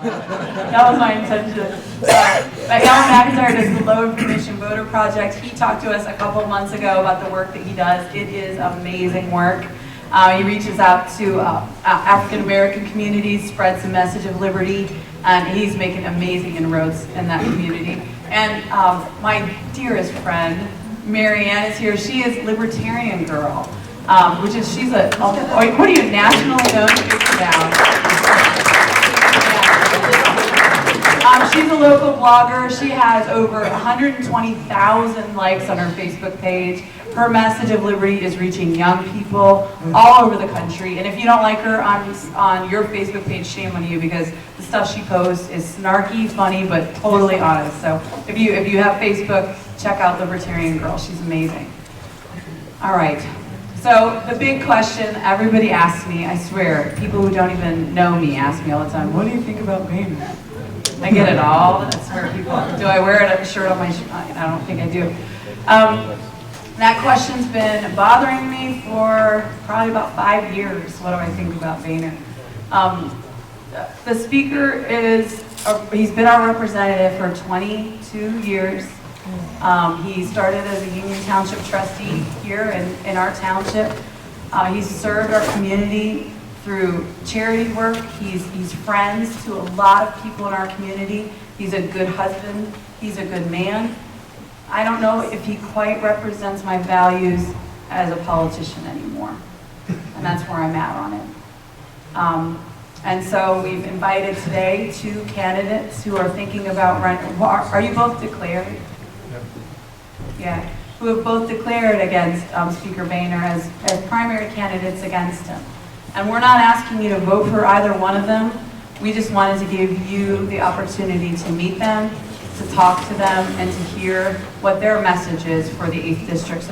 That was my intention. But Alan McIntyre does the Low Information Voter Project. He talked to us a couple months ago about the work that he does. It is amazing work. He reaches out to African American communities, spreads the message of liberty, and he's making amazing inroads in that community. And my dearest friend, Marianne, is here. She is Libertarian Girl, which is, she's a, what are you, nationally known? She's a local blogger. She has over 120,000 likes on her Facebook page. Her message of liberty is reaching young people all over the country. And if you don't like her on your Facebook page, shame on you, because the stuff she posts is snarky, funny, but totally honest. So if you have Facebook, check out Libertarian Girl. She's amazing. All right. So the big question everybody asks me, I swear, people who don't even know me ask me all the time, what do you think about Boehner? I get it all. I swear, people, do I wear a shirt on my shirt? I don't think I do. That question's been bothering me for probably about 5 years. What do I think about Boehner? The speaker he's been our representative for 22 years. He started as a Union Township trustee here in our township. He's served our community through charity work. He's friends to a lot of people in our community. He's a good husband. He's a good man. I don't know if he quite represents my values as a politician anymore. And that's where I'm at on it. And so we've invited today 2 candidates who are thinking about running. Are you both declared? Yep. Yeah, who have both declared against Speaker Boehner as primary candidates against him. And we're not asking you to vote for either one of them. We just wanted to give you the opportunity to meet them, to talk to them, and to hear what their message is for the 8th District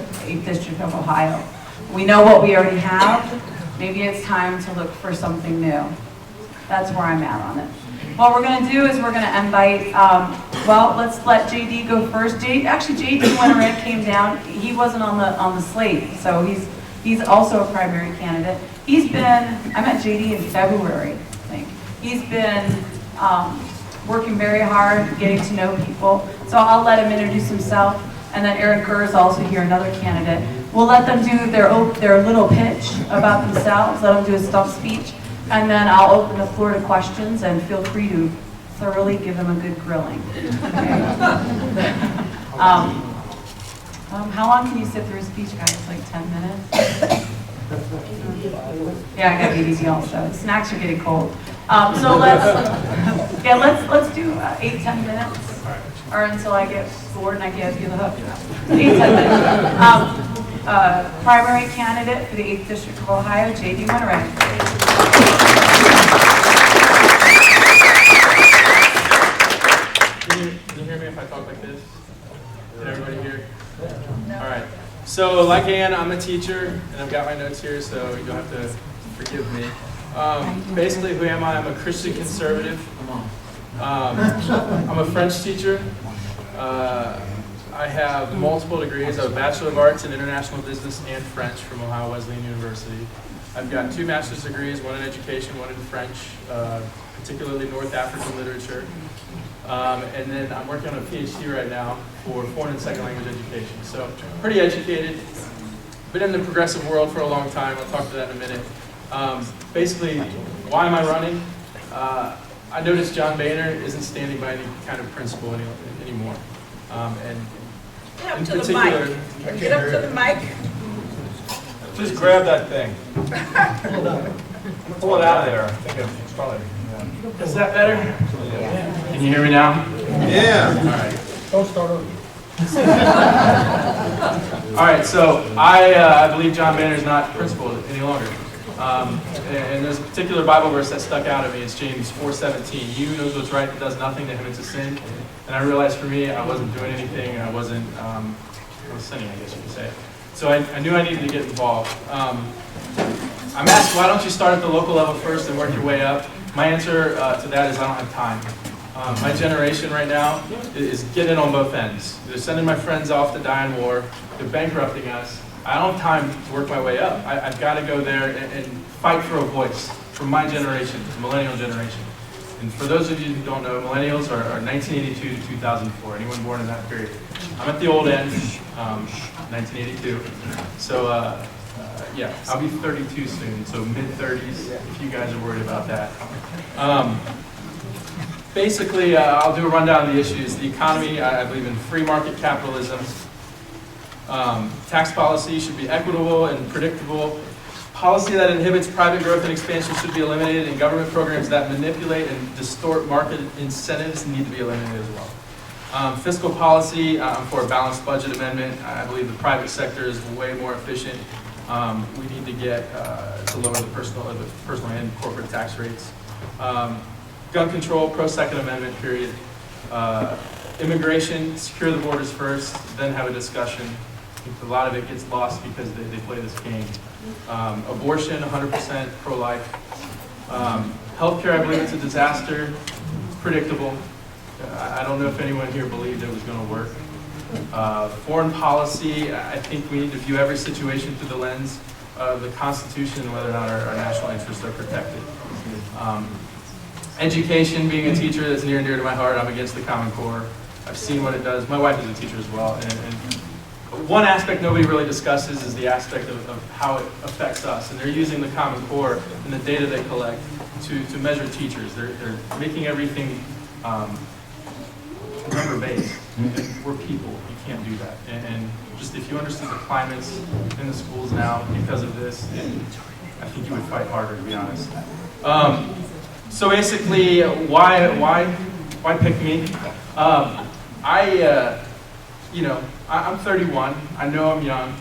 of Ohio. We know what we already have. Maybe it's time to look for something new. That's where I'm at on it. What we're going to do is we're going to invite, well, let's let JD go first. Actually, JD Winterick came down. He wasn't on the slate, so he's also a primary candidate. I met JD in February, I think. He's been working very hard, getting to know people. So I'll let him introduce himself. And then Aaron Kerr is also here, another candidate. We'll let them do their little pitch about themselves, let them do a stump speech. And then I'll open the floor to questions, and feel free to thoroughly give them a good grilling. Okay? How long can you sit through a speech, guys? Like 10 minutes? Yeah, I got ADD also. Snacks are getting cold. So let's do 8-10 minutes, or until I get bored and I give you the hook. 8-10 minutes. Primary candidate for the 8th District of Ohio, JD Winterick. Can you hear me if I talk like this? Can everybody hear? No. All right. So, like Ann, I'm a teacher, and I've got my notes here, so you'll have to forgive me. Basically, who am I? I'm a Christian conservative. I'm a French teacher. I have multiple degrees. I have a Bachelor of Arts in International Business and French from Ohio Wesleyan University. I've got 2 master's degrees, one in education, one in French, particularly North African literature. And then I'm working on a PhD right now for foreign and second language education. So pretty educated, been in the progressive world for a long time. I'll talk to that in a minute. Basically, why am I running? I noticed John Boehner isn't standing by any kind of principle anymore. And Get up in to the particular, mic. Get up to the mic. Just grab that thing. Pull it out of there. I think it's probably. Yeah. is that better? Can you hear me now? Yeah. All right. Don't start over. All right, so I believe John Boehner is not principled any longer. And there's a particular Bible verse that stuck out at me. It's James 4:17. He who knows what's right but does nothing, to him it's a sin. And I realized for me, I wasn't doing anything. I was sinning, I guess you could say. So I knew I needed to get involved. I'm asked, why don't you start at the local level first and work your way up? My answer to that is I don't have time. My generation right now is getting on both ends. They're sending my friends off to die in war. They're bankrupting us. I don't have time to work my way up. I've got to go there and fight for a voice from my generation, the millennial generation. And for those of you who don't know, millennials are 1982 to 2004. Anyone born in that period? I'm at the old end, 1982. So yeah, I'll be 32 soon, so mid-30s, if you guys are worried about that. Basically, I'll do a rundown of the issues. The economy, I believe in free market capitalism. Tax policy should be equitable and predictable. Policy that inhibits private growth and expansion should be eliminated, and government programs that manipulate and distort market incentives need to be eliminated as well. Fiscal policy, I'm for a balanced budget amendment. I believe the private sector is way more efficient. We need to get to lower the personal and corporate tax rates. Gun control, pro-Second Amendment, period. Immigration, secure the borders first, then have a discussion. I think a lot of it gets lost because they play this game. Abortion, 100% pro-life. Healthcare, I believe it's a disaster. It's predictable. I don't know if anyone here believed it was going to work. Foreign policy, I think we need to view every situation through the lens of the Constitution and whether or not our national interests are protected. Education, being a teacher, that's near and dear to my heart. I'm against the Common Core. I've seen what it does. My wife is a teacher as well. And one aspect nobody really discusses is the aspect of how it affects us. And they're using the Common Core and the data they collect to measure teachers. They're making everything number-based. And we're people. You can't do that. And just if you understood the climates in the schools now because of this, I think you would fight harder, to be honest. So basically, why pick me? I'm 31. I know I'm young,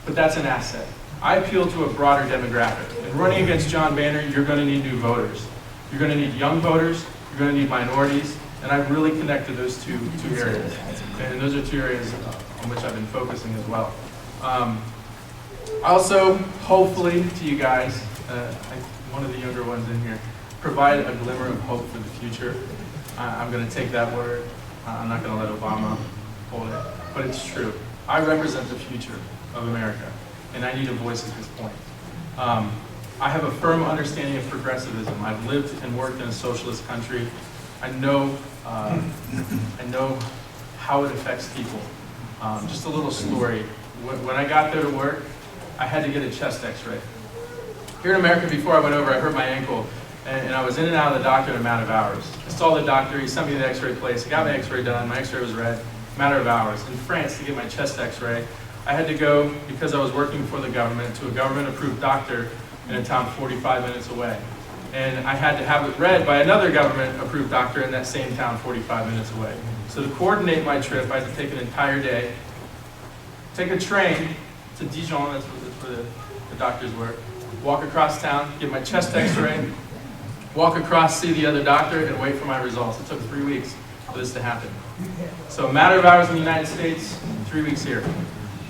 but that's an asset. I appeal to a broader demographic. And running against John Boehner, you're going to need new voters. You're going to need young voters. You're going to need minorities. And I really connected those two areas. And those are two areas on which I've been focusing as well. Also, hopefully, to you guys, one of the younger ones in here, provide a glimmer of hope for the future. I'm going to take that word. I'm not going to let Obama hold it. But it's true. I represent the future of America, and I need a voice at this point. I have a firm understanding of progressivism. I've lived and worked in a socialist country. I know how it affects people. Just a little story. When I got there to work, I had to get a chest x-ray. Here in America, before I went over, I hurt my ankle, and I was in and out of the doctor in a matter of hours. I saw the doctor, he sent me to the x-ray place, I got my x-ray done, my x-ray was red, matter of hours. In France, to get my chest x-ray, I had to go, because I was working for the government, to a government-approved doctor in a town 45 minutes away. And I had to have it read by another government-approved doctor in that same town 45 minutes away. So to coordinate my trip, I had to take an entire day, take a train to Dijon, that's where the doctors work, walk across town, get my chest x-ray, walk across, see the other doctor, and wait for my results. It took 3 weeks for this to happen. So a matter of hours in the United States, 3 weeks here.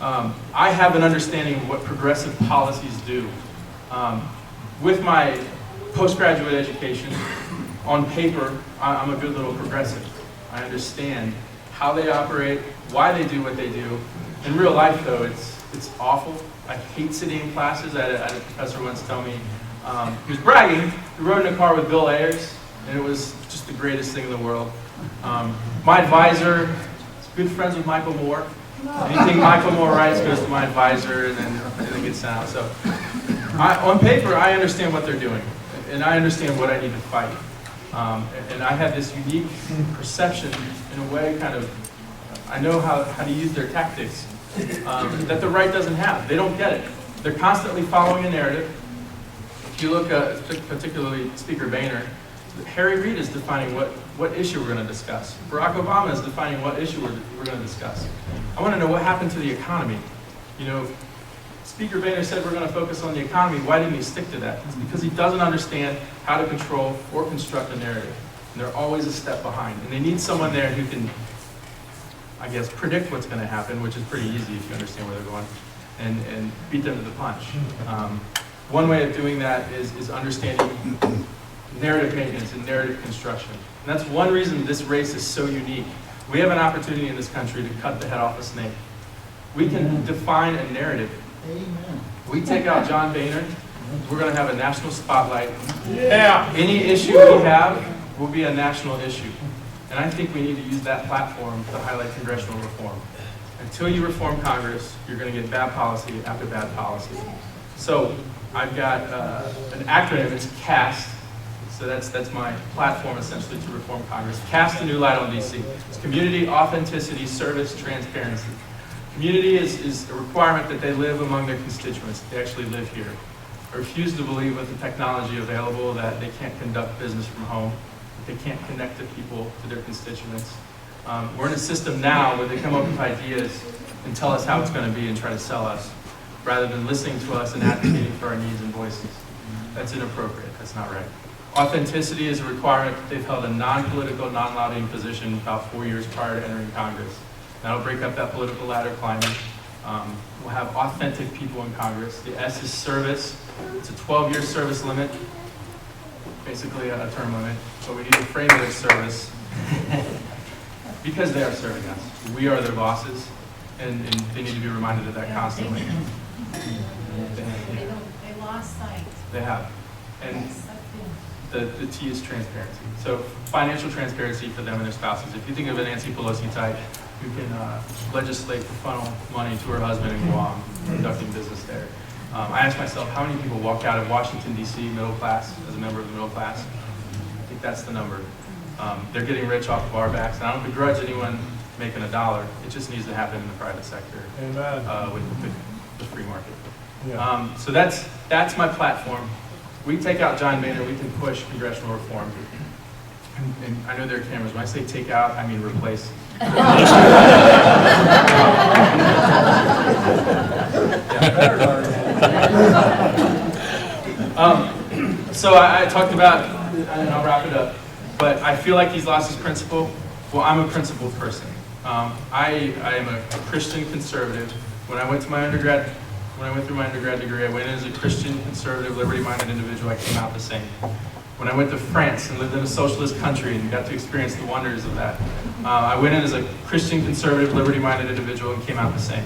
I have an understanding of what progressive policies do. With my postgraduate education, on paper, I'm a good little progressive. I understand how they operate, why they do what they do. In real life, though, it's awful. I hate sitting in classes. I had a professor once tell me, he was bragging, he rode in a car with Bill Ayers, and it was just the greatest thing in the world. My advisor is good friends with Michael Moore. Anything Michael Moore writes goes to my advisor, and then gets sent out. So, on paper, I understand what they're doing, and I understand what I need to fight. And I have this unique perception, in a way, kind of, I know how to use their tactics that the right doesn't have. They don't get it. They're constantly following a narrative. If you look at, particularly Speaker Boehner, Harry Reid is defining what issue we're going to discuss. Barack Obama is defining what issue we're going to discuss. I want to know what happened to the economy. You know, Speaker Boehner said we're going to focus on the economy. Why didn't he stick to that? It's because he doesn't understand how to control or construct a narrative. And they're always a step behind. And they need someone there who can, I guess, predict what's going to happen, which is pretty easy if you understand where they're going, and beat them to the punch. One way of doing that is understanding narrative maintenance and narrative construction. And that's one reason this race is so unique. We have an opportunity in this country to cut the head off a snake. We can define a narrative. Amen. We take out John Boehner, we're going to have a national spotlight. Yeah. Any issue we have, will be a national issue. And I think we need to use that platform to highlight congressional reform. Until you reform Congress, you're going to get bad policy after bad policy. So I've got an acronym, it's CAST. So that's my platform essentially to reform Congress. Cast a new light on DC. It's community, authenticity, service, transparency. Community is a requirement that they live among their constituents. They actually live here. I refuse to believe with the technology available that they can't conduct business from home, that they can't connect to people, to their constituents. We're in a system now where they come up with ideas and tell us how it's going to be and try to sell us, rather than listening to us and advocating for our needs and voices. That's inappropriate. That's not right. Authenticity is a requirement. They've held a non-political, non-lobbying position about 4 years prior to entering Congress. That'll break up that political ladder climbing. We'll have authentic people in Congress. The S is service. It's a 12-year service limit, basically a term limit, but we need to frame it as service because they are serving us. We are their bosses, and they need to be reminded of that constantly. They lost sight. They have. And the T is transparency. So financial transparency for them and their spouses. If you think of a Nancy Pelosi type, who can legislate to funnel money to her husband in Guam, conducting business there. I asked myself, how many people walk out of Washington, D.C., middle class, as a member of the middle class? I think that's the number. They're getting rich off of our backs, and I don't begrudge anyone making a dollar. It just needs to happen in the private sector. Amen. With the free market. Yeah. So that's my platform. We take out John Boehner, we can push congressional reform. And I know there are cameras. When I say take out, I mean replace. So I talked about, and I'll wrap it up, but I feel like he's lost his principle. Well, I'm a principled person. I am a Christian conservative. When I went through my undergrad degree, I went in as a Christian conservative, liberty-minded individual. I came out the same. When I went to France and lived in a socialist country and got to experience the wonders of that, I went in as a Christian conservative, liberty-minded individual and came out the same.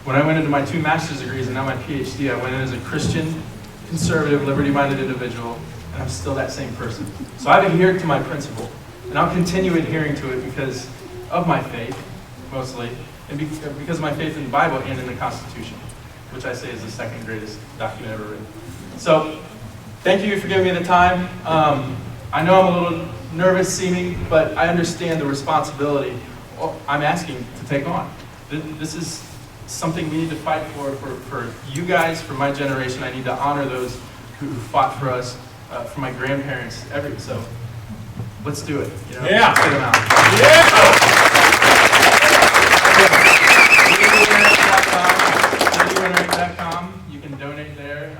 When I went into my 2 master's degrees and now my PhD, I went in as a Christian conservative, liberty-minded individual, and I'm still that same person. So I've adhered to my principle, and I'll continue adhering to it because of my faith, mostly, and because of my faith in the Bible and in the Constitution, which I say is the second greatest document ever written. So, thank you for giving me the time. I know I'm a little nervous seeming, but I understand the responsibility I'm asking to take on. This is something we need to fight for you guys, for my generation. I need to honor those who fought for us, for my grandparents, so let's do it. You know? Yeah. Let's get them out. JDWinner.com. You can donate there.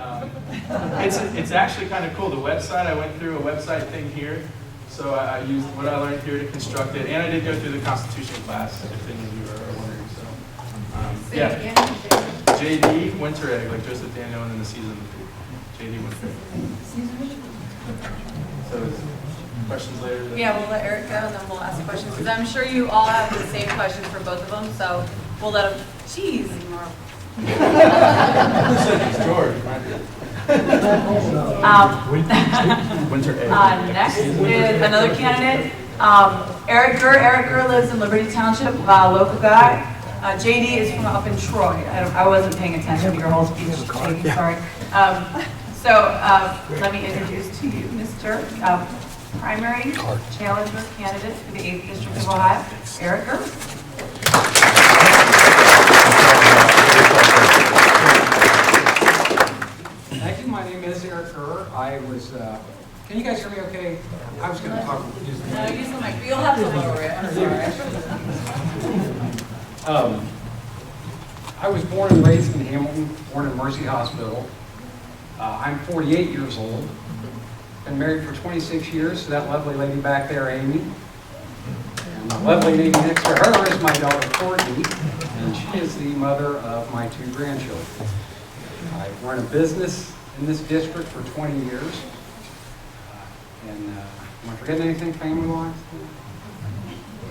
It's actually kind of cool. The website, I went through a website thing here, so I used what I learned here to construct it, and I did go through the Constitution class, if any of you are wondering. So, yeah. JD Winter Egg, like Joseph Daniel and then the season of the food. JD Winter Egg. So, questions later? Yeah, we'll let Eric go and then we'll ask questions, because I'm sure you all have the same questions for both of them, so we'll let them, jeez. George. Winter Egg. Next is another candidate, Eric Gurr. Eric Gurr lives in Liberty Township, local guy. JD is from up in Troy. I wasn't paying attention to your whole speech, JD, sorry. Let me introduce to you Mr. Primary Challenger Candidate for the 8th District of Ohio, Eric Gurr. Thank you. My name is Eric Gurr. I was, can you guys hear me okay? I was going to talk. No, use the mic, but you'll have to lower it, I'm sorry. I was born and raised in Hamilton, born in Mercy Hospital. I'm 48 years old. Been married for 26 years to that lovely lady back there, Amy. And the lovely lady next to her is my daughter, Courtney, and she is the mother of my 2 grandchildren. I've run a business in this district for 20 years. Am I forgetting anything family-wise?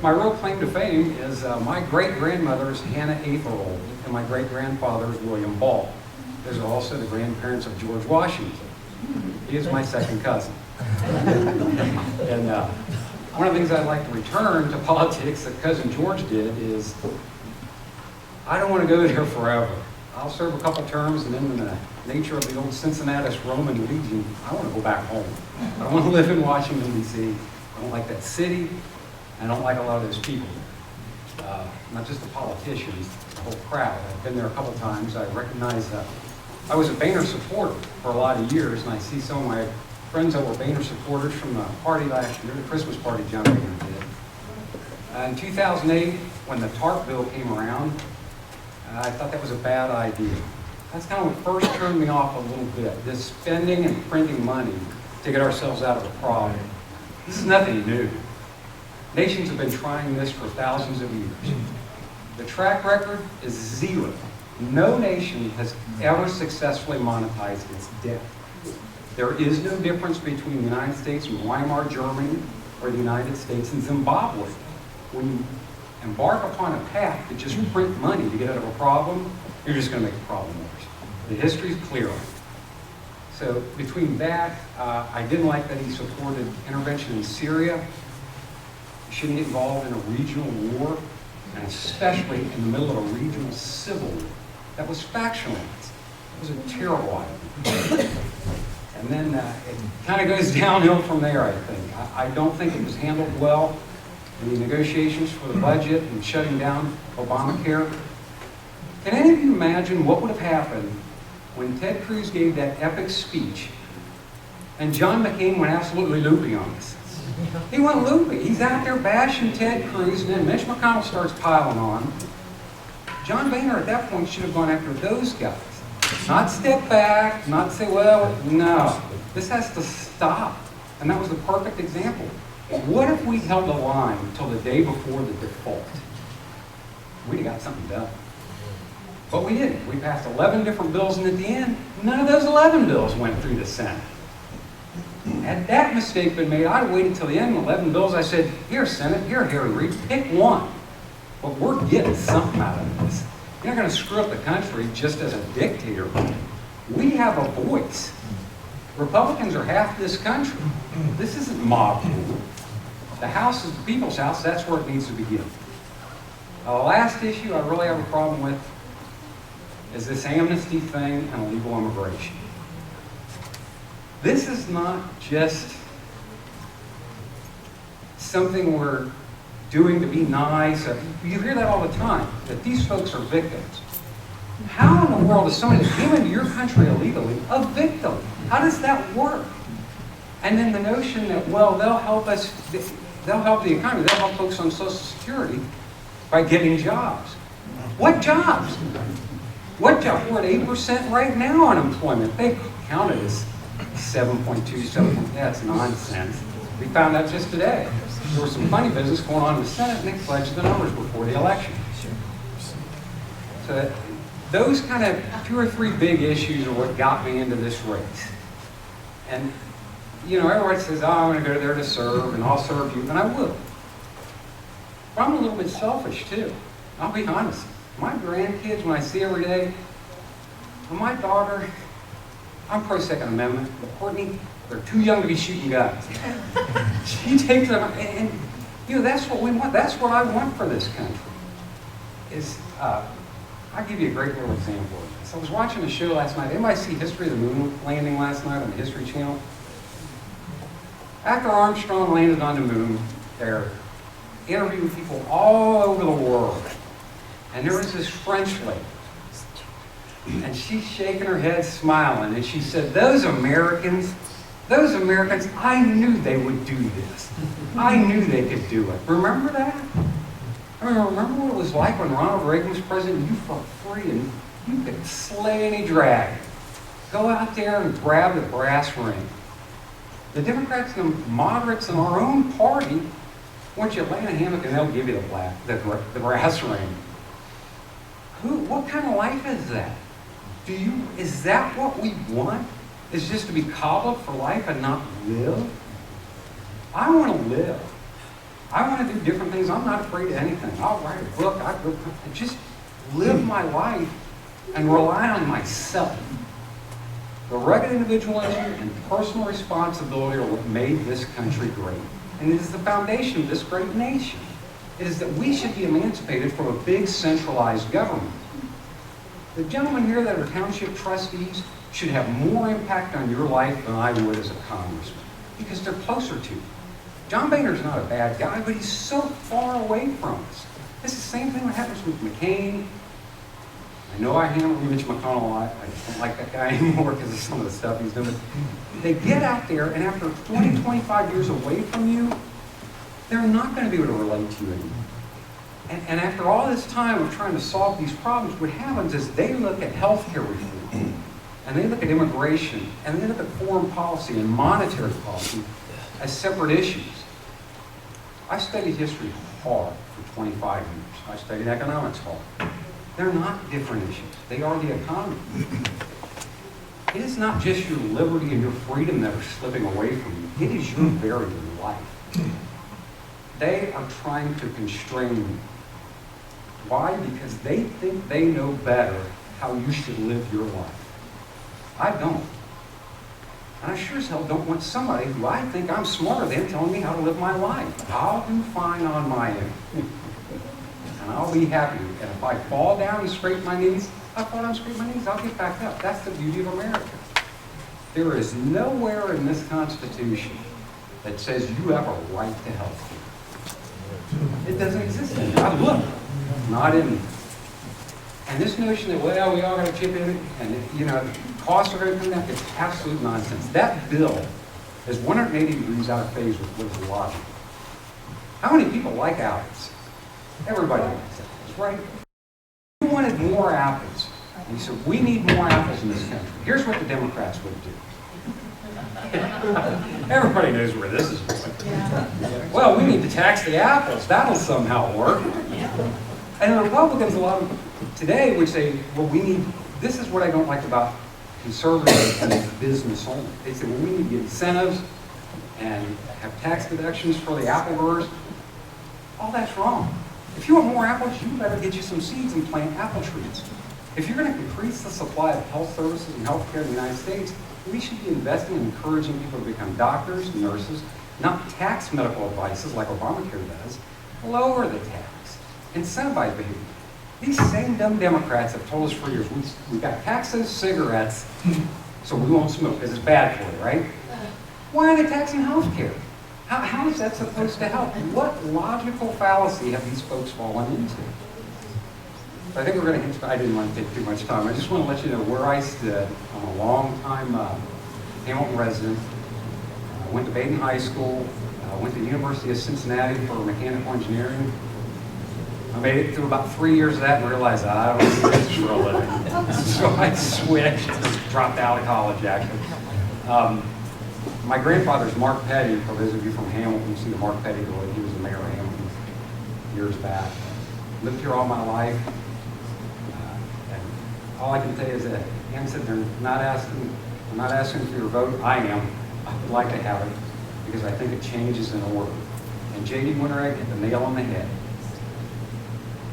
My real claim to fame is my great-grandmother is Hannah Atherold, and my great-grandfather is William Ball. Those are also the grandparents of George Washington. He is my second cousin. And one of the things I'd like to return to politics that Cousin George did is, I don't want to go there forever. I'll serve a couple terms, and then in the nature of the old Cincinnatus Roman Legion, I want to go back home. I don't want to live in Washington, D.C. I don't like that city. I don't like a lot of those people. Not just the politicians, the whole crowd. I've been there a couple times. I recognize that. I was a Boehner supporter for a lot of years, and I see some of my friends that were Boehner supporters from the party last year, the Christmas party John Boehner did. In 2008, when the TARP bill came around, I thought that was a bad idea. That's kind of what first turned me off a little bit, this spending and printing money to get ourselves out of a problem. This is nothing new. Nations have been trying this for thousands of years. The track record is zero. No nation has ever successfully monetized its debt. There is no difference between the United States and Weimar Germany or the United States and Zimbabwe. When you embark upon a path to just print money to get out of a problem, you're just going to make the problem worse. The history is clear. So between that, I didn't like that he supported intervention in Syria. You shouldn't get involved in a regional war, and especially in the middle of a regional civil war. That was factionalized. It was a terrible idea. And then it kind of goes downhill from there, I think. I don't think it was handled well in the negotiations for the budget and shutting down Obamacare. Can any of you imagine what would have happened when Ted Cruz gave that epic speech and John McCain went absolutely loopy on us? He went loopy. He's out there bashing Ted Cruz, and then Mitch McConnell starts piling on. John Boehner at that point should have gone after those guys. Not step back, not say, well, no, this has to stop. And that was the perfect example. What if we held the line until the day before the default? We'd have got something done. But we didn't. We passed 11 different bills, and at the end, none of those 11 bills went through the Senate. Had that mistake been made, I'd waited until the end of 11 bills. I said, here, Senate, here, Harry Reid, pick one. But we're getting something out of this. You're not going to screw up the country just as a dictator. We have a voice. Republicans are half this country. This isn't mob rule. The House is the people's house. That's where it needs to begin. The last issue I really have a problem with is this amnesty thing and illegal immigration. This is not just something we're doing to be nice. You hear that all the time, that these folks are victims. How in the world is somebody that came into your country illegally a victim? How does that work? And then the notion that, well, they'll help us, they'll help the economy, they'll help folks on Social Security by getting jobs. What jobs? What job? We're at 8% right now unemployment. They counted as 7.2, 7. That's nonsense. We found out just today. There was some funny business going on in the Senate, and they pledged the numbers before the election. So those kind of 2 or 3 big issues are what got me into this race. And, you know, everybody says, oh, I'm going to go there to serve, and I'll serve you, and I will. But I'm a little bit selfish, too. I'll be honest. My grandkids, when I see every day, and my daughter, I'm pro-Second Amendment, but Courtney, they're too young to be shooting guns. She takes them, and you know, that's what we want. That's what I want for this country. I'll give you a great little example of this. I was watching a show last night. Anybody see History of the Moon landing last night on the History Channel? After Armstrong landed on the moon, they're interviewing people all over the world. And there was this French lady. And she's shaking her head, smiling, and she said, those Americans, I knew they would do this. I knew they could do it. Remember that? I mean, remember what it was like when Ronald Reagan was president? You felt free and you could slay any dragon. Go out there and grab the brass ring. The Democrats and the moderates in our own party want you to lay in a hammock and they'll give you the brass ring. What kind of life is that? Is that what we want? Is just to be coddled for life and not live? I want to live. I want to do different things. I'm not afraid of anything. I'll write a book. I just live my life and rely on myself. The rugged individualism and personal responsibility are what made this country great. And it is the foundation of this great nation. It is that we should be emancipated from a big centralized government. The gentlemen here that are township trustees should have more impact on your life than I would as a congressman, because they're closer to you. John Boehner's not a bad guy, but he's so far away from us. It's the same thing that happens with McCain. I know I handle Mitch McConnell a lot. I just don't like that guy anymore because of some of the stuff he's doing. They get out there, and after 20, 25 years away from you, they're not going to be able to relate to you anymore. And after all this time of trying to solve these problems, what happens is they look at healthcare reform, and they look at immigration, and they look at foreign policy and monetary policy as separate issues. I studied history hard for 25 years. I studied economics hard. They're not different issues. They are the economy. It is not just your liberty and your freedom that are slipping away from you. It is your very life. They are trying to constrain you. Why? Because they think they know better how you should live your life. I don't. And I sure as hell don't want somebody who I think I'm smarter than telling me how to live my life. I'll do fine on my own. And I'll be happy. And if I fall down and scrape my knees, I'll fall down and scrape my knees. I'll get back up. That's the beauty of America. There is nowhere in this Constitution that says you have a right to health care. It doesn't exist in there. I've looked. Not in there. And this notion that, well, we all got to chip in and, costs are going to come down, it's absolute nonsense. That bill is 180 degrees out of phase with what is logical. How many people like apples? Everybody likes apples, right? You wanted more apples. And you said, we need more apples in this country. Here's what the Democrats would do. Everybody knows where this is going. Well, we need to tax the apples. That'll somehow work. And the Republicans, a lot of today, would say, well, this is what I don't like about conservatives and business only. They say, well, we need to get incentives and have tax deductions for the apple growers. All that's wrong. If you want more apples, you better get you some seeds and plant apple trees. If you're going to increase the supply of health services and health care in the United States, we should be investing in encouraging people to become doctors, nurses, not tax medical advices like Obamacare does. Lower the tax. Incentivize behavior. These same dumb Democrats have told us for years, we've got to tax those cigarettes so we won't smoke because it's bad for you, right? Why are they taxing health care? How is that supposed to help? What logical fallacy have these folks fallen into? So I think we're going to get, I didn't want to take too much time. I just want to let you know where I stood. I'm a long-time Hamilton resident. I went to Baden High School. I went to the University of Cincinnati for mechanical engineering. I made it through about 3 years of that and realized I don't do this for a living. So I switched, dropped out of college actually. My grandfather's Mark Petty, for those of you from Hamilton, you see the Mark Petty building. He was the mayor of Hamilton years back. Lived here all my life. And all I can tell you is that Ann said they're not asking for your vote. I am. I would like to have it because I think it changes in order. And J.D. Winterick hit the nail on the head.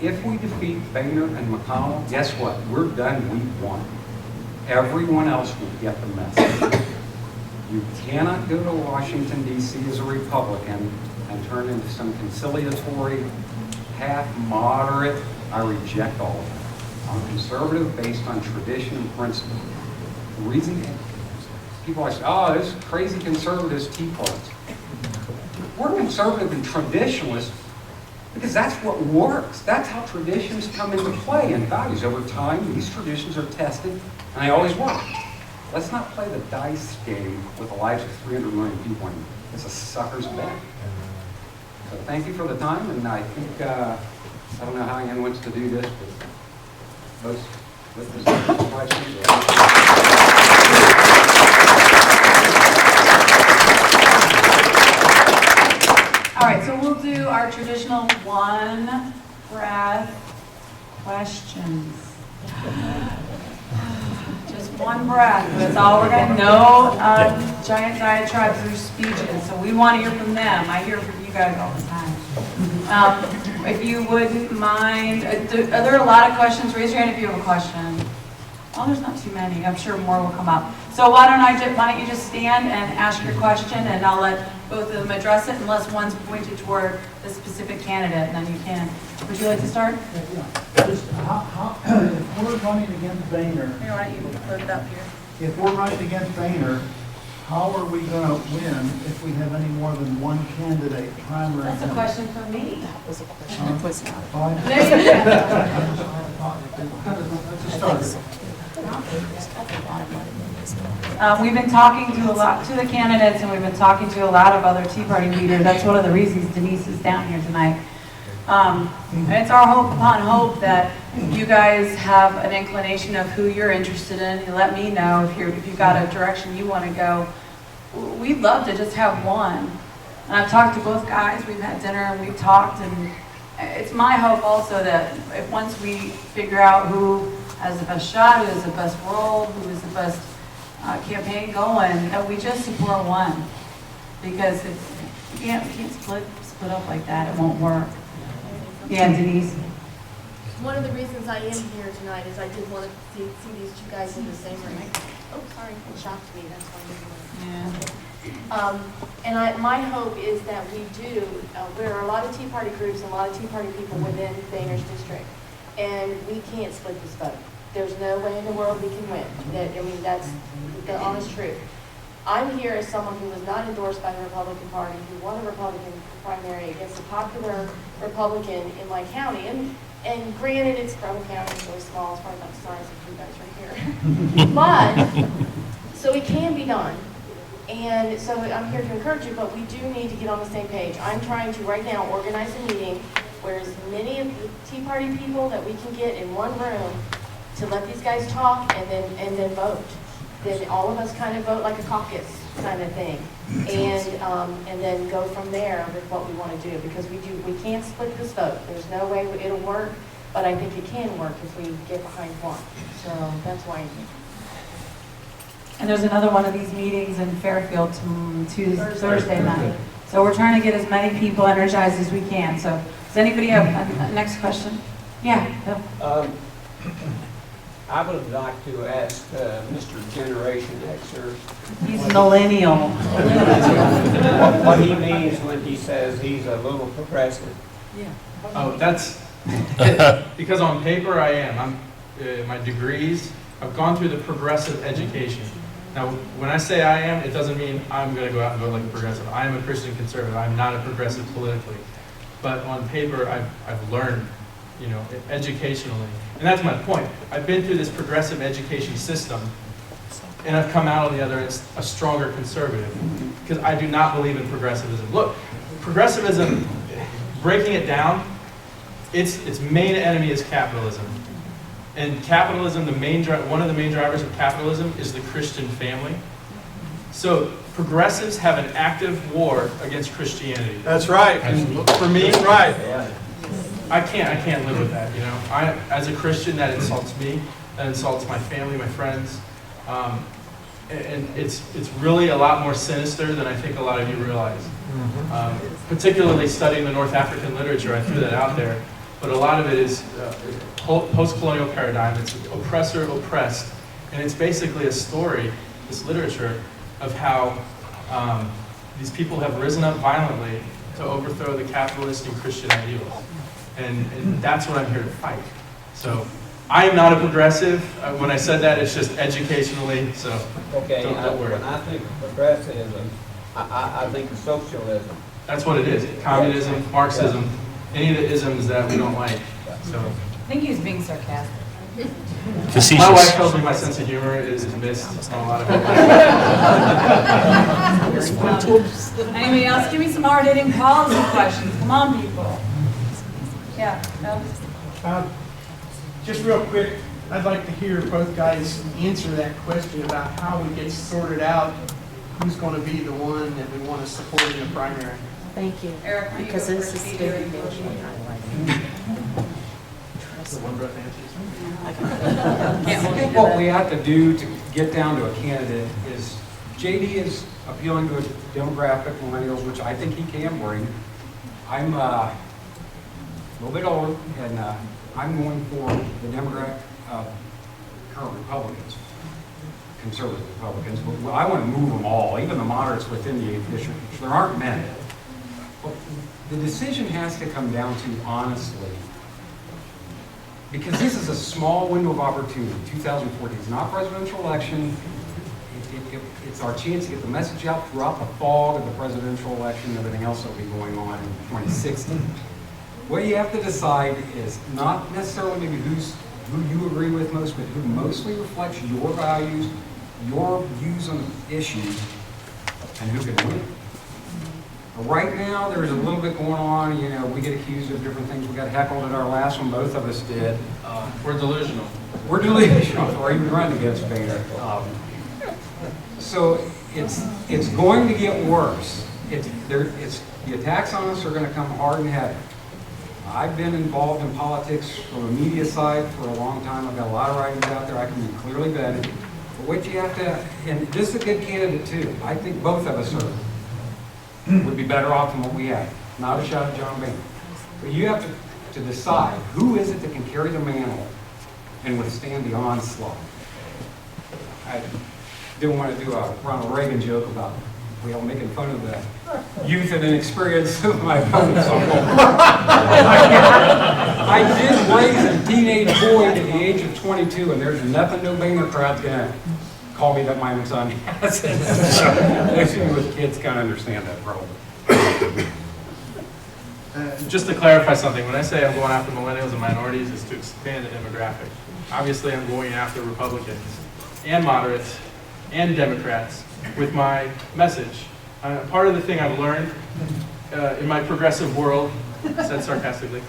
If we defeat Boehner and McConnell, guess what? We're done week one. Everyone else will get the message. You cannot go to Washington, D.C. as a Republican and turn into some conciliatory, half moderate. I reject all of that. I'm conservative based on tradition and principle. The reason people always say, oh, there's crazy conservatives, Tea Parties. We're conservative and traditionalists because that's what works. That's how traditions come into play and values. Over time, these traditions are tested, and they always work. Let's not play the dice game with the lives of 300 million people. It's a sucker's bet. So thank you for the time, and I think, I don't know how Ann wants to do this, but most questions. All right, so we'll do our traditional one breath questions. Just one breath. That's all we're going to know. Giant diatribes or speeches. So we want to hear from them. I hear from you guys all the time. If you wouldn't mind, are there a lot of questions? Raise your hand if you have a question. Oh, there's not too many. I'm sure more will come up. So why don't you just stand and ask your question, and I'll let both of them address it unless one's pointed toward the specific candidate, and then you can. Would you like to start? Just how, if we're running against Boehner, Here, why don't you put it up here? if we're running against Boehner, how are we going to win if we have any more than one candidate primary? That's a question for me. Fine. There you go. That's a start. We've been talking to the candidates, and we've been talking to a lot of other Tea Party leaders. That's one of the reasons Denise is down here tonight. And it's our hope upon hope that you guys have an inclination of who you're interested in. You let me know if you've got a direction you want to go. We'd love to just have one. And I've talked to both guys. We've had dinner and we've talked, and it's my hope also that if once we figure out who has the best shot, who has the best role, who is the best campaign going, that we just support one. Because if you can't split up like that, it won't work. Yeah, Denise. One of the reasons I am here tonight is I did want to see these two guys in the same room. Oh, sorry, it shocked me, that's why I didn't want to. Yeah. My hope is that we do, there are a lot of Tea Party groups and a lot of Tea Party people within Boehner's district, and we can't split this vote. There's no way in the world we can win. That's the honest truth. I'm here as someone who was not endorsed by the Republican Party, who won a Republican primary against a popular Republican in my county. And granted, it's Breville County, it's really small, it's probably about the size of you guys right here. But, so it can be done. And so I'm here to encourage you, but we do need to get on the same page. I'm trying to right now organize a meeting where as many of the Tea Party people that we can get in one room to let these guys talk and then vote. Then all of us kind of vote like a caucus kind of thing, and then go from there with what we want to do, because we can't split this vote. There's no way it'll work, but I think it can work if we get behind one. So that's why I'm here. And there's another one of these meetings in Fairfield Thursday night. So we're trying to get as many people energized as we can. So does anybody have a next question? Yeah. Bill. I would like to ask Mr. Generation Xer He's millennial. what he means when he says he's a little progressive. Oh, that's because on paper I am. My degrees, I've gone through the progressive education. Now, when I say I am, it doesn't mean I'm going to go out and vote like a progressive. I am a Christian conservative. I'm not a progressive politically. But on paper, I've learned, educationally. And that's my point. I've been through this progressive education system, and I've come out on the other end a stronger conservative, because I do not believe in progressivism. Look, progressivism, breaking it down, its main enemy is capitalism. And capitalism, one of the main drivers of capitalism is the Christian family. So progressives have an active war against Christianity. That's right. And for me, That's right. I can't live with that. As a Christian, that insults me. That insults my family, my friends, and it's really a lot more sinister than I think a lot of you realize. Particularly studying the North African literature, I threw that out there. But a lot of it is post-colonial paradigm. It's oppressor, oppressed. And it's basically a story, this literature, of how these people have risen up violently to overthrow the capitalist and Christian ideals. And that's what I'm here to fight. So I am not a progressive. When I said that, it's just educationally, so Okay, don't worry. when I think of progressivism, I think of socialism. That's what it is. Communism, Marxism, any of the isms that we don't like. So I think he was being sarcastic. my wife tells me my sense of humor is missed on a lot of it. Anybody else? Give me some hard-hitting policy questions. Come on, people. Yeah. No? Just real quick, I'd like to hear both guys answer that question about how we get sorted out who's going to be the one that we want to support in the primary. Thank you. Eric, will you Because go this first? is Be doing state motion. The one breath answers. Can't hold you to What that. we have to do to get down to a candidate is, JD is appealing to a demographic, millennials, which I think he can bring. I'm a little bit older, and I'm going for the demographic of current Republicans. conservative Republicans, but I want to move them all, even the moderates within the 8th district, which there aren't many. But the decision has to come down to, honestly, because this is a small window of opportunity, 2014. It's not a presidential election. It's our chance to get the message out throughout the fog of the presidential election and everything else that will be going on in 2016. What you have to decide is not necessarily maybe who you agree with most, but who mostly reflects your values, your views on the issues, and who can win. Right now, there's a little bit going on. You know, we get accused of different things. We got heckled at our last one. Both of us did. We're delusional. We're delusional, or even running against Boehner. So it's going to get worse. The attacks on us are going to come hard and heavy. I've been involved in politics from a media side for a long time. I've got a lot of writings out there. I can be clearly vetted. But what you have to, and this is a good candidate too. I think both of us would be better off than what we have. Not a shot at John Boehner. But you have to decide who is it that can carry the mantle and withstand the onslaught. I didn't want to do a Ronald Reagan joke about making fun of the youth and inexperience of my opponents. I did raise a teenage boy at the age of 22, and there's nothing no Boehner crowd's gonna call me that my son has. Actually, with kids kind of understand that problem. Just to clarify something, when I say I'm going after millennials and minorities, it's to expand the demographic. Obviously, I'm going after Republicans and moderates and Democrats with my message. Part of the thing I've learned in my progressive world, said sarcastically,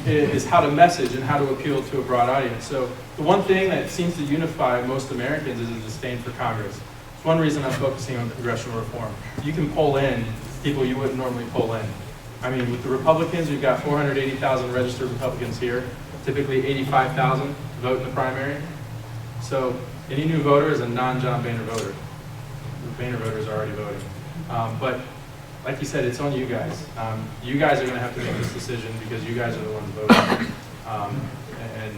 is how to message and how to appeal to a broad audience. So the one thing that seems to unify most Americans is a disdain for Congress. It's one reason I'm focusing on congressional reform. You can pull in people you wouldn't normally pull in. I mean, with the Republicans, we've got 480,000 registered Republicans here, typically 85,000 vote in the primary. So any new voter is a non-John Boehner voter. The Boehner voters are already voting. But like you said, it's on you guys. You guys are going to have to make this decision because you guys are the ones voting. And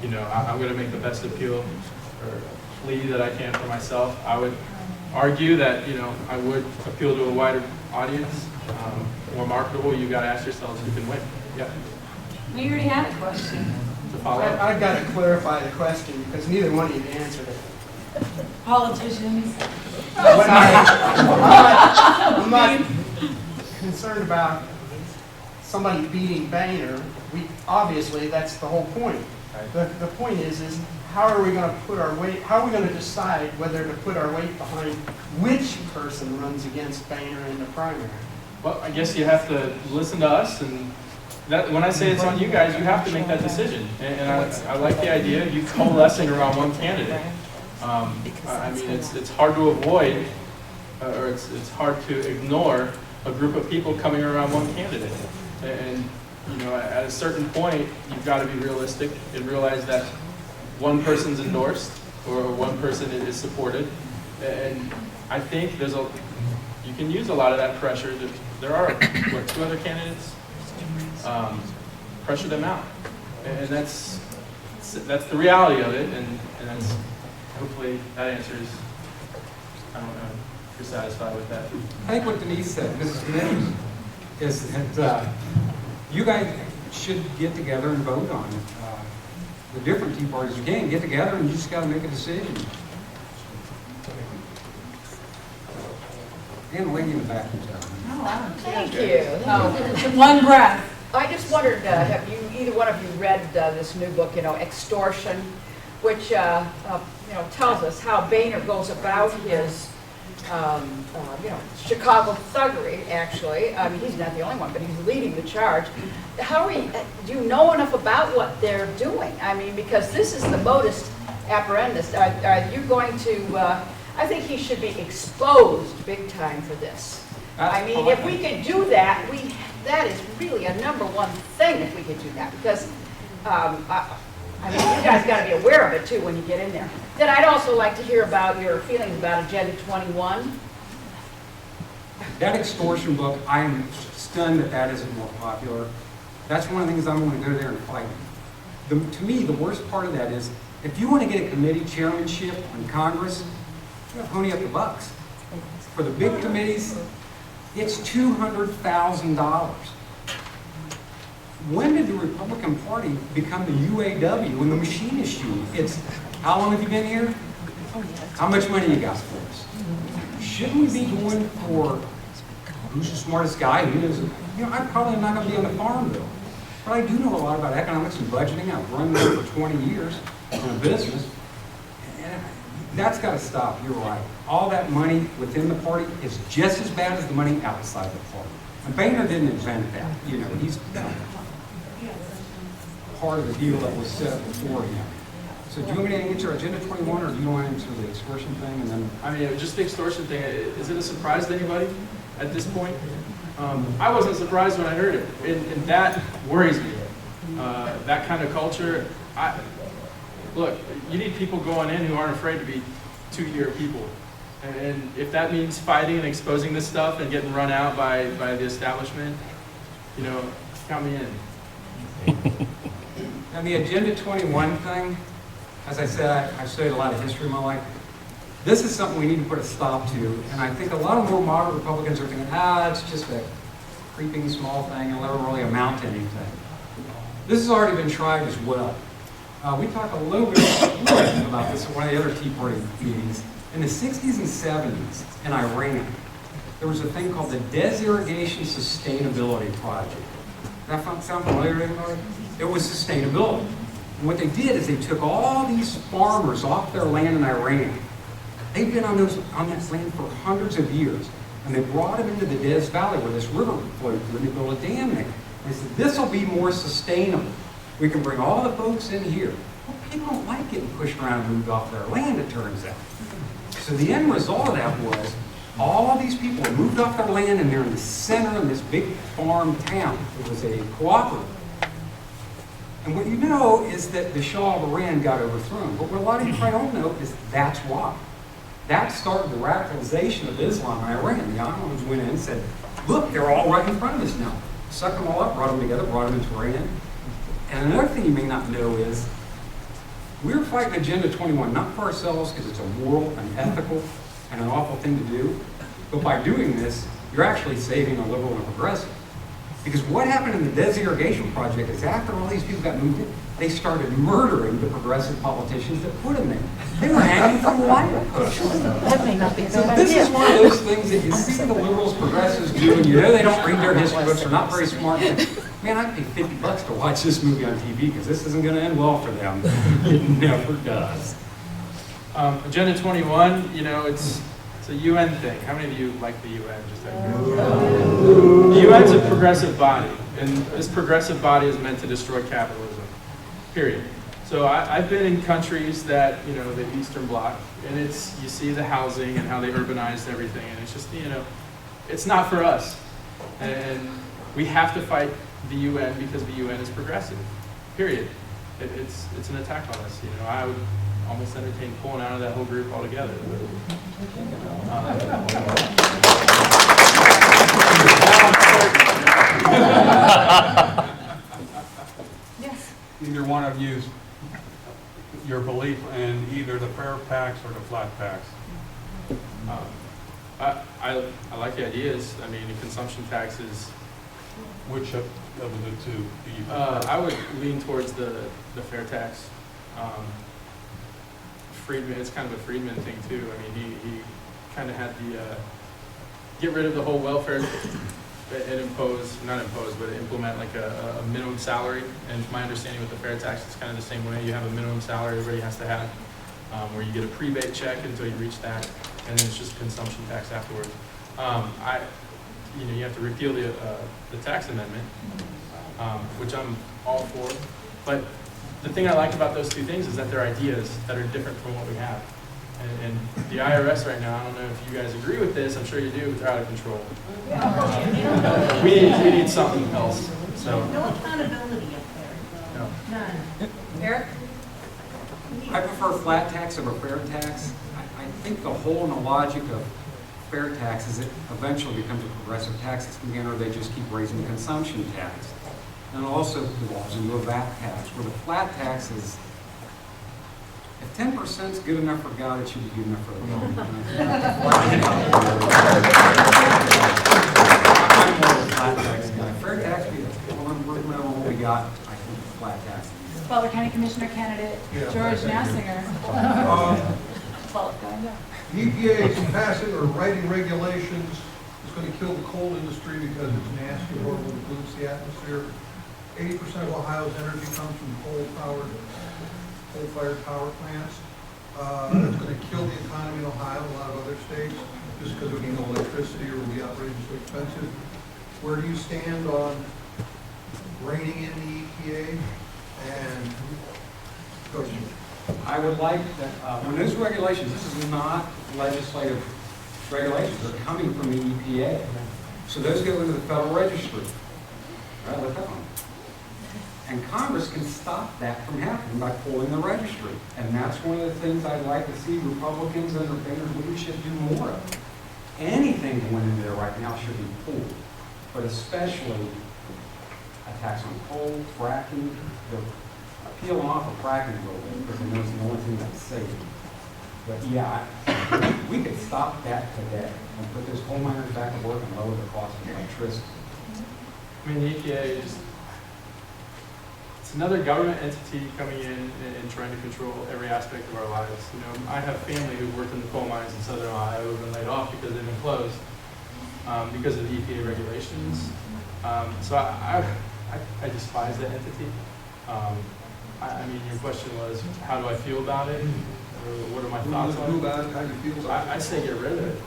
you know, I'm going to make the best appeal or plea that I can for myself. I would argue that, you know, I would appeal to a wider audience, more marketable. You got to ask yourselves who can win. Yeah. We already had a question. To follow up. I've got to clarify the question because neither one of you answered it. Politicians. I'm not concerned about somebody beating Boehner. Obviously, that's the whole point. The point is how are we going to put our weight, how are we going to decide whether to put our weight behind which person runs against Boehner in the primary? Well, I guess you have to listen to us, and that, when I say it's on you guys, you have to make that decision. And I like the idea of you coalescing around one candidate. I mean, it's hard to avoid, or it's hard to ignore a group of people coming around one candidate. And you know, at a certain point, you've got to be realistic and realize that one person's endorsed or one person is supported. And I think you can use a lot of that pressure. There are, what, 2 other candidates? Pressure them out. And that's the reality of it. And that's, hopefully that answers, I don't know if you're satisfied with that. I think what Denise said, Mrs. Smith, is that you guys should get together and vote on the different Tea Parties. You can get together and you just got to make a decision. And the lady in the back. Thank you. One breath. I just wondered, have you, either one of you read this new book, Extortion, which, tells us how Boehner goes about his, Chicago thuggery, actually. I mean, he's not the only one, but he's leading the charge. Do you know enough about what they're doing? I mean, because this is the modus operandus. Are you going to, I think he should be exposed big time for this. I mean, if we could do that, that is really a #1 thing if we could do that, because I mean, you guys got to be aware of it too when you get in there. Then I'd also like to hear about your feelings about Agenda 21. That extortion book, I am stunned that isn't more popular. That's one of the things I'm going to go there and fight. To me, the worst part of that is If you want to get a committee chairmanship in Congress, you gotta pony up the bucks. For the big committees, it's $200,000. When did the Republican Party become the UAW when the machinist union? It's, how long have you been here? How much money you got for us? Shouldn't we be going for who's the smartest guy? Who is, I probably am not going to be on the farm bill. But I do know a lot about economics and budgeting. I've run there for 20 years in a business. And that's got to stop. You're right. All that money within the party is just as bad as the money outside the party. And Boehner didn't invent that. He's part of the deal that was set up before him. So do you want me to answer Agenda 21, or do you want to answer the extortion thing? And then, I mean, just the extortion thing, is it a surprise to anybody at this point? I wasn't surprised when I heard it, and that worries me. That kind of culture, look, you need people going in who aren't afraid to be two-year people. And if that means fighting and exposing this stuff and getting run out by the establishment, count me in. and the Agenda 21 thing, as I said, I've studied a lot of history in my life. This is something we need to put a stop to, and I think a lot of more moderate Republicans are thinking, it's just a creeping small thing, it'll never really amount to anything. This has already been tried as well. We talked a little bit about this at one of the other Tea Party meetings. In the 60s and 70s in Iran, there was a thing called the Desertigation Sustainability Project. That sound familiar to anybody? It was sustainability. And what they did is they took all these farmers off their land in Iran. They've been on that land for hundreds of years. And they brought them into the Des Valley where this river flowed through, and they built a dam there. And they said, this will be more sustainable. We can bring all the folks in here. Well, people don't like getting pushed around and moved off their land, it turns out. So the end result of that was all of these people moved off their land, and they're in the center of this big farm town. It was a cooperative. And what you know is that the Shah of Iran got overthrown. But what a lot of you probably don't know is that's why. That started the radicalization of Islam in Iran. The Ottomans went in and said, look, they're all right in front of us now. Sucked them all up, brought them together, brought them into Iran. And another thing you may not know is we're fighting Agenda 21, not for ourselves because it's a moral and ethical and an awful thing to do, but by doing this, you're actually saving a liberal and a progressive. Because what happened in the Desertigation Project is after all these people got moved in, they started murdering the progressive politicians that put them there. They were hanging from wire posts. That may not be a So good this idea. is one of those things that you see the liberals, progressives do, and they don't read their history books, they're not very smart. Man, I'd pay $50 to watch this movie on TV because this isn't going to end well for them. It never does. Agenda 21, it's a UN thing. How many of you like the UN? The UN's a progressive body, and this progressive body is meant to destroy capitalism, period. So I've been in countries that, the Eastern Bloc, and you see the housing and how they urbanized everything, and it's just, it's not for us. And we have to fight the UN because the UN is progressive, period. It's an attack on us, I would almost entertain pulling out of that whole group altogether. Yes. Either one of you, your belief in either the fair tax or the flat tax? I like the ideas. I mean, the consumption tax is. Which of the two do you prefer? I would lean towards the fair tax. Friedman, it's kind of a Friedman thing too. I mean, he kind of had the get rid of the whole welfare and implement like a minimum salary. And my understanding with the fair tax is kind of the same way. You have a minimum salary everybody has to have, where you get a prebate check until you reach that, and then it's just consumption tax afterwards. You have to repeal the tax amendment, which I'm all for. But the thing I like about those two things is that they're ideas that are different from what we have. And the IRS right now, I don't know if you guys agree with this, I'm sure you do, but they're out of control. We need something else. So. No accountability up there. No. None. Eric? I prefer flat tax over fair tax. I think the whole and the logic of fair tax is it eventually becomes a progressive tax again, or they just keep raising the consumption tax. And it also evolves into a VAT tax, where the flat tax is If 10% is good enough for God, it should be good enough for everyone. I'm more of a flat tax guy. Fair tax, we're what we got. I think flat tax. Butler County Commissioner candidate George Nassinger. EPA is passing or writing regulations is going to kill the coal industry because it's nasty, horrible, it pollutes the atmosphere. 80% of Ohio's energy comes from coal-fired power plants. It's going to kill the economy in Ohio and a lot of other states just because there will be no electricity or will be outrageously expensive. Where do you stand on reining in the EPA and coaching? I would like that, when those regulations, this is not legislative regulations, they're coming from the EPA. So those go into the Federal Registry. Right, look up them. And Congress can stop that from happening by pulling the registry. And that's one of the things I'd like to see Republicans under Boehner's leadership do more of. Anything going into there right now should be pulled, but especially a tax on coal, fracking, peeling off of fracking a little bit because I know it's the only thing that's safe. But yeah, we could stop that today and put those coal miners back to work and lower the cost of electricity. I mean, the EPA is it's another government entity coming in and trying to control every aspect of our lives. You know, I have family who worked in the coal mines in southern Ohio who have been laid off because they've been closed because of the EPA regulations. So I despise that entity. I mean, your question was, how do I feel about it? Or what are my thoughts on it? How do you feel about it? I say get rid of it.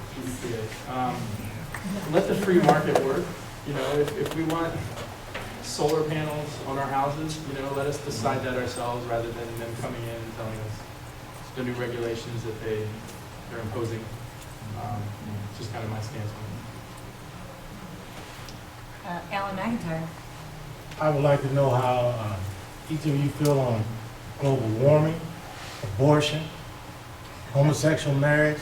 Let the free market work. You know, if we want solar panels on our houses, you know, let us decide that ourselves rather than them coming in and telling us the new regulations that they're imposing. Just kind of my stance on it. Alan McIntyre. I would like to know how each of you feel on global warming, abortion, homosexual marriage,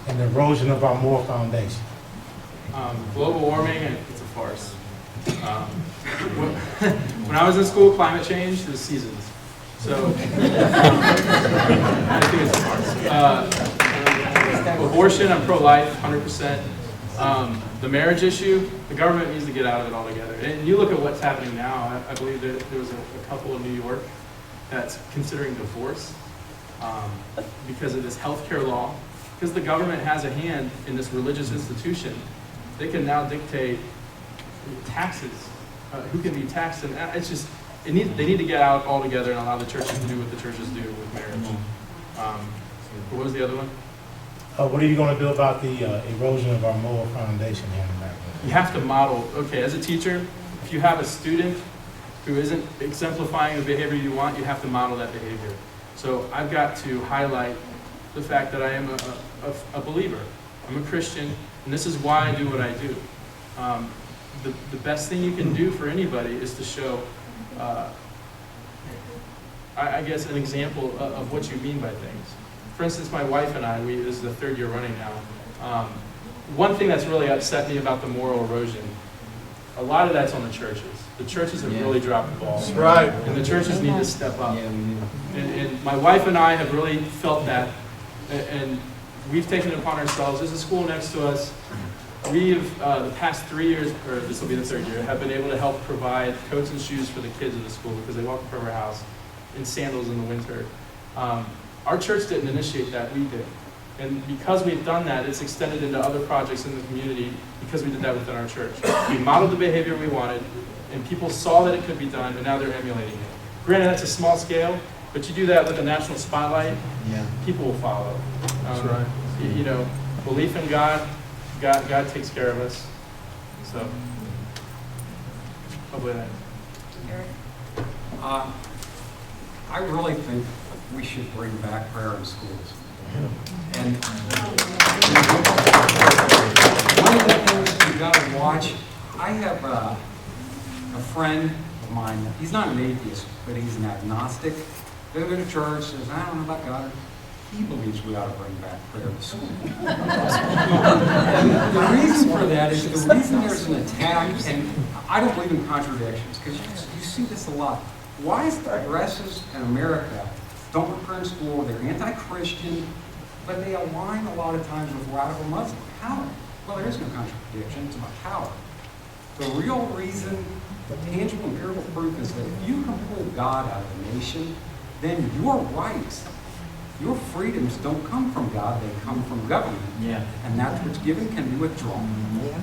and the erosion of our moral foundation. Global warming, it's a farce. When I was in school, climate change was seasons. So I think it's a farce. Abortion, I'm pro-life, 100%. The marriage issue, the government needs to get out of it altogether. And you look at what's happening now, I believe that there was a couple in New York that's considering divorce because of this healthcare law. Because the government has a hand in this religious institution, they can now dictate taxes, who can be taxed, and it's just, they need to get out altogether and allow the churches to do what the churches do with marriage. What was the other one? What are you going to do about the erosion of our moral foundation here in America? You have to model, okay, as a teacher, if you have a student who isn't exemplifying the behavior you want, you have to model that behavior. So I've got to highlight the fact that I am a believer. I'm a Christian, and this is why I do what I do. The best thing you can do for anybody is to show, I guess, an example of what you mean by things. For instance, my wife and I, this is the third year running now. One thing that's really upset me about the moral erosion, a lot of that's on the churches. The churches have really dropped the ball. That's right. And the churches need to step up. And my wife and I have really felt that, and we've taken it upon ourselves. There's a school next to us. We've, the past 3 years, or this will be the third year, have been able to help provide coats and shoes for the kids of the school because they walk from our house in sandals in the winter. Our church didn't initiate that, we did. And because we've done that, it's extended into other projects in the community because we did that within our church. We modeled the behavior we wanted, and people saw that it could be done, and now they're emulating it. Granted, that's a small scale, but you do that with a national spotlight, people will follow. That's right. You know, belief in God takes care of us. So, hopefully that. Eric? I really think we should bring back prayer in schools. And one of the things you've got to watch, I have a friend of mine, he's not an atheist, but he's an agnostic. They go to church, says, I don't know about God. He believes we ought to bring back prayer to school. The reason for that is the reason there's an attack, and I don't believe in contradictions, because you see this a lot. Why is the progressives in America don't work in school, they're anti-Christian, but they align a lot of times with radical Muslim. How? Well, there is no contradiction, it's about power. The real reason, the tangible empirical proof is that if you can pull God out of a nation, then your rights, your freedoms don't come from God, they come from government. Yeah. And that's what's given can be withdrawn. Yeah.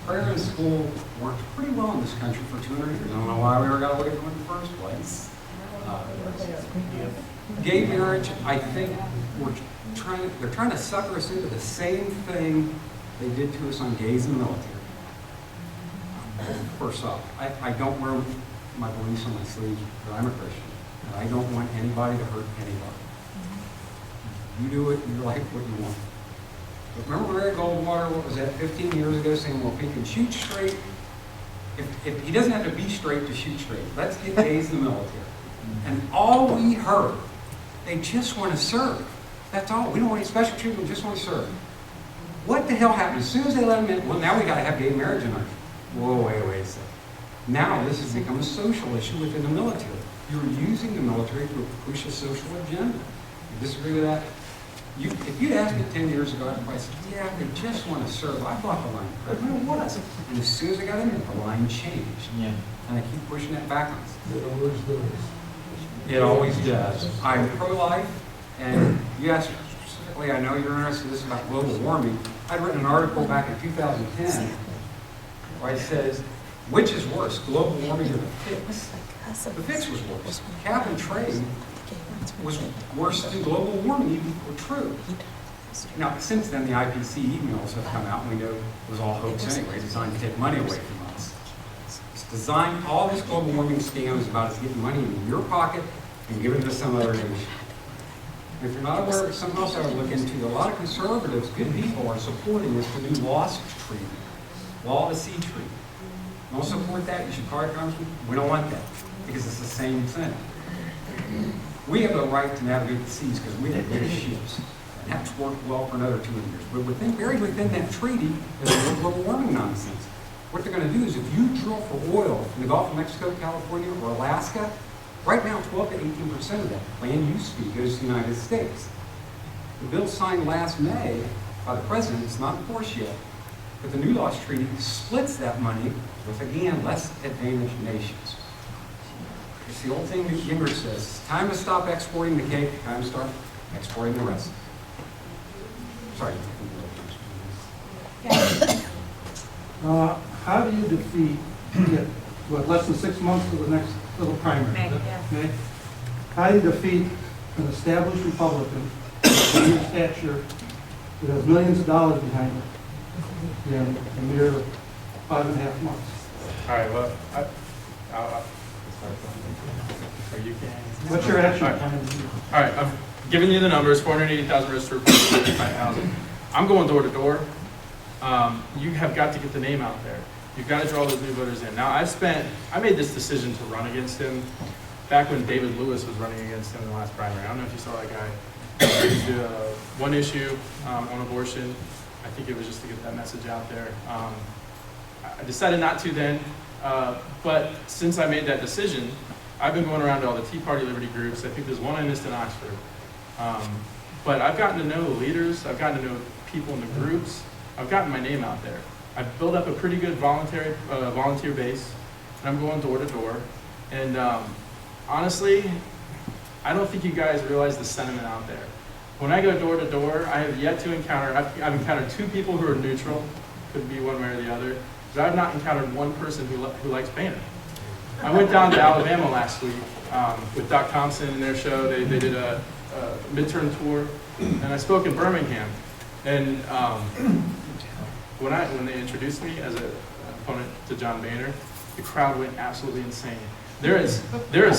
Prayer in school worked pretty well in this country for 200 years. I don't know why we ever got away from it in the first place. Gay marriage, I think they're trying to sucker us into the same thing they did to us on gays in the military. First off, I don't wear my beliefs on my sleeve, but I'm a Christian, and I don't want anybody to hurt anybody. You do it, you like what you want. But remember Larry Goldwater, what was that, 15 years ago, saying, well, if he can shoot straight, if he doesn't have to be straight to shoot straight, let's get gays in the military. And all we heard, they just want to serve. That's all. We don't want any special treatment, we just want to serve. What the hell happened? As soon as they let them in, well, now we got to have gay marriage in our. Whoa, wait a second. Now this has become a social issue within the military. You're using the military to push a social agenda. You disagree with that? If you'd asked me 10 years ago, I'd probably said, yeah, they just want to serve. I thought the line president was. And as soon as I got in there, the line changed. Yeah. And I keep pushing that back on us. It always does. It always does. I'm pro-life, and you asked specifically, I know you're interested in this about global warming. I'd written an article back in 2010 where it says, which is worse, global warming or the fix? The fix was worse. Cap and trade was worse than global warming, even if it were true. Now, since then, the IPC emails have come out, and we know it was all hoax anyway, designed to take money away from us. It's designed, all this global warming scam is about is getting money in your pocket and giving it to some other nation. If you're not aware of something else I would look into, a lot of conservatives, good people, are supporting this to do lost treatment, law to sea treatment. Don't support that, you should call it Congressman. We don't want that, because it's the same thing. We have the right to navigate the seas because we have big ships. And that's worked well for another 200 years. But buried within that treaty is the global warming nonsense. What they're going to do is if you drill for oil in the Gulf of Mexico, California, or Alaska, right now 12 to 18% of that land use fee goes to the United States. The bill signed last May by the president, it's not enforced yet, but the New Laws Treaty splits that money with, again, less advantaged nations. It's the old thing that Gingrich says, it's time to stop exporting the cake, time to start exporting the rest. Sorry. How do you defeat, less than 6 months to the next little primary? May. How do you defeat an established Republican of your stature that has millions of dollars behind it in a mere 5.5 months? All right, well, What's your action plan? All right, I've given you the numbers, 480,000 registered voters, 35,000. I'm going door to door. You have got to get the name out there. You've got to draw those new voters in. Now, I made this decision to run against him back when David Lewis was running against him in the last primary. I don't know if you saw that guy. He did one issue on abortion. I think it was just to get that message out there. I decided not to then, but since I made that decision, I've been going around to all the Tea Party Liberty groups. I think there's one I missed in Oxford. But I've gotten to know the leaders. I've gotten to know people in the groups. I've gotten my name out there. I've built up a pretty good volunteer base, and I'm going door to door. And honestly, I don't think you guys realize the sentiment out there. When I go door to door, I have yet to encounter, I've encountered 2 people who are neutral, could be one way or the other, but I've not encountered one person who likes Boehner. I went down to Alabama last week with Doc Thompson and their show. They did a midterm tour, and I spoke in Birmingham. And when they introduced me as an opponent to John Boehner, the crowd went absolutely insane. There is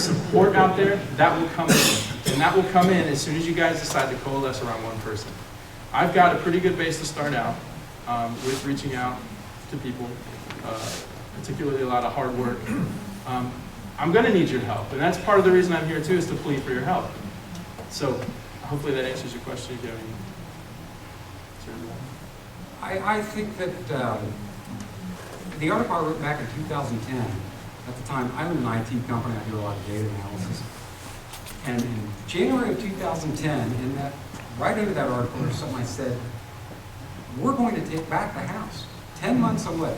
support out there that will come in, and that will come in as soon as you guys decide to coalesce around one person. I've got a pretty good base to start out with reaching out to people, particularly a lot of hard work. I'm going to need your help, and that's part of the reason I'm here too, is to plead for your help. So hopefully that answers your question. Do you have any concerns? I think that the article I wrote back in 2010, at the time I owned an IT company, I do a lot of data analysis. And in January of 2010, in that, right under that article, there's something I said, we're going to take back the House, 10 months away.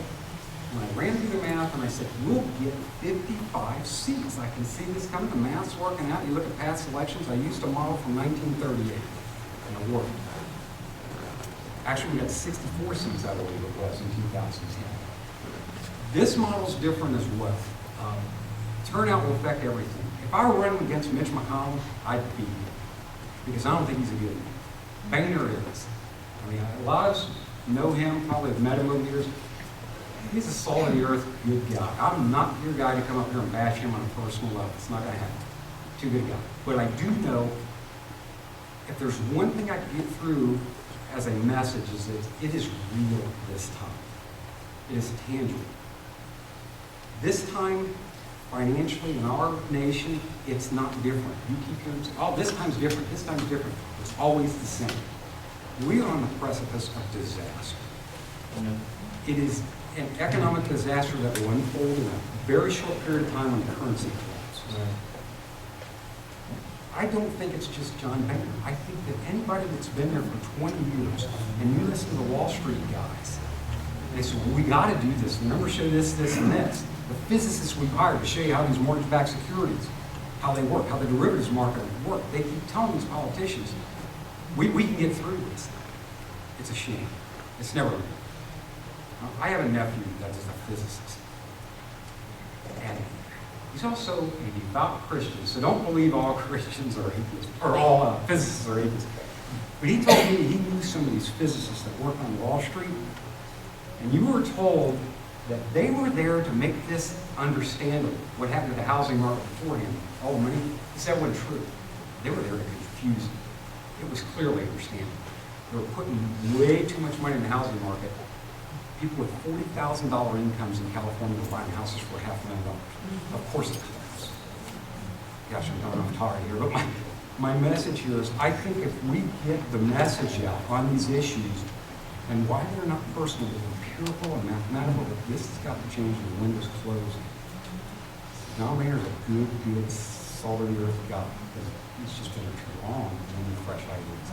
And I ran through the math and I said, we'll get 55 seats. I can see this coming, the math's working out. You look at past elections, I used a model from 1938, and it worked. Actually, we got 64 seats, I believe it was, in 2010. This model's different as well. Turnout will affect everything. If I were running against Mitch McConnell, I'd beat him, because I don't think he's a good man. Boehner is. I mean, a lot of us know him, probably have met him over the years. He's a salt-of-the-earth good guy. I'm not your guy to come up here and bash him on a personal level. It's not going to happen. Too good a guy. But I do know, if there's one thing I can get through as a message, is that it is real this time. It is tangible. This time, financially, in our nation, it's not different. You keep going, oh, this time's different, this time's different. It's always the same. We are on the precipice of disaster. It is an economic disaster that will unfold in a very short period of time when the currency collapses. I don't think it's just John Boehner. I think that anybody that's been there for 20 years, and you listen to the Wall Street guys, they say, well, we got to do this. The numbers show this, this, and this. The physicists we've hired to show you how these mortgage-backed securities, how they work, how the derivatives market work. They keep telling these politicians, we can get through this. It's a shame. It's never. I have a nephew that is a physicist. And he's also a devout Christian, so don't believe all Christians are atheists, or all physicists are atheists. But he told me he knew some of these physicists that work on Wall Street, and you were told that they were there to make this understandable, what happened to the housing market beforehand. All the money, he said wasn't true. They were there to confuse it. It was clearly understandable. They were putting way too much money in the housing market. People with $40,000 incomes in California were buying houses for $500,000. Of course it collapsed. Gosh, I'm going off target here, but my message here is, I think if we get the message out on these issues, and why they're not personal, they're empirical and mathematical, but this has got to change and the window's closing. John Boehner's a good, salt-of-the-earth guy. He's just been too long and new fresh ideas.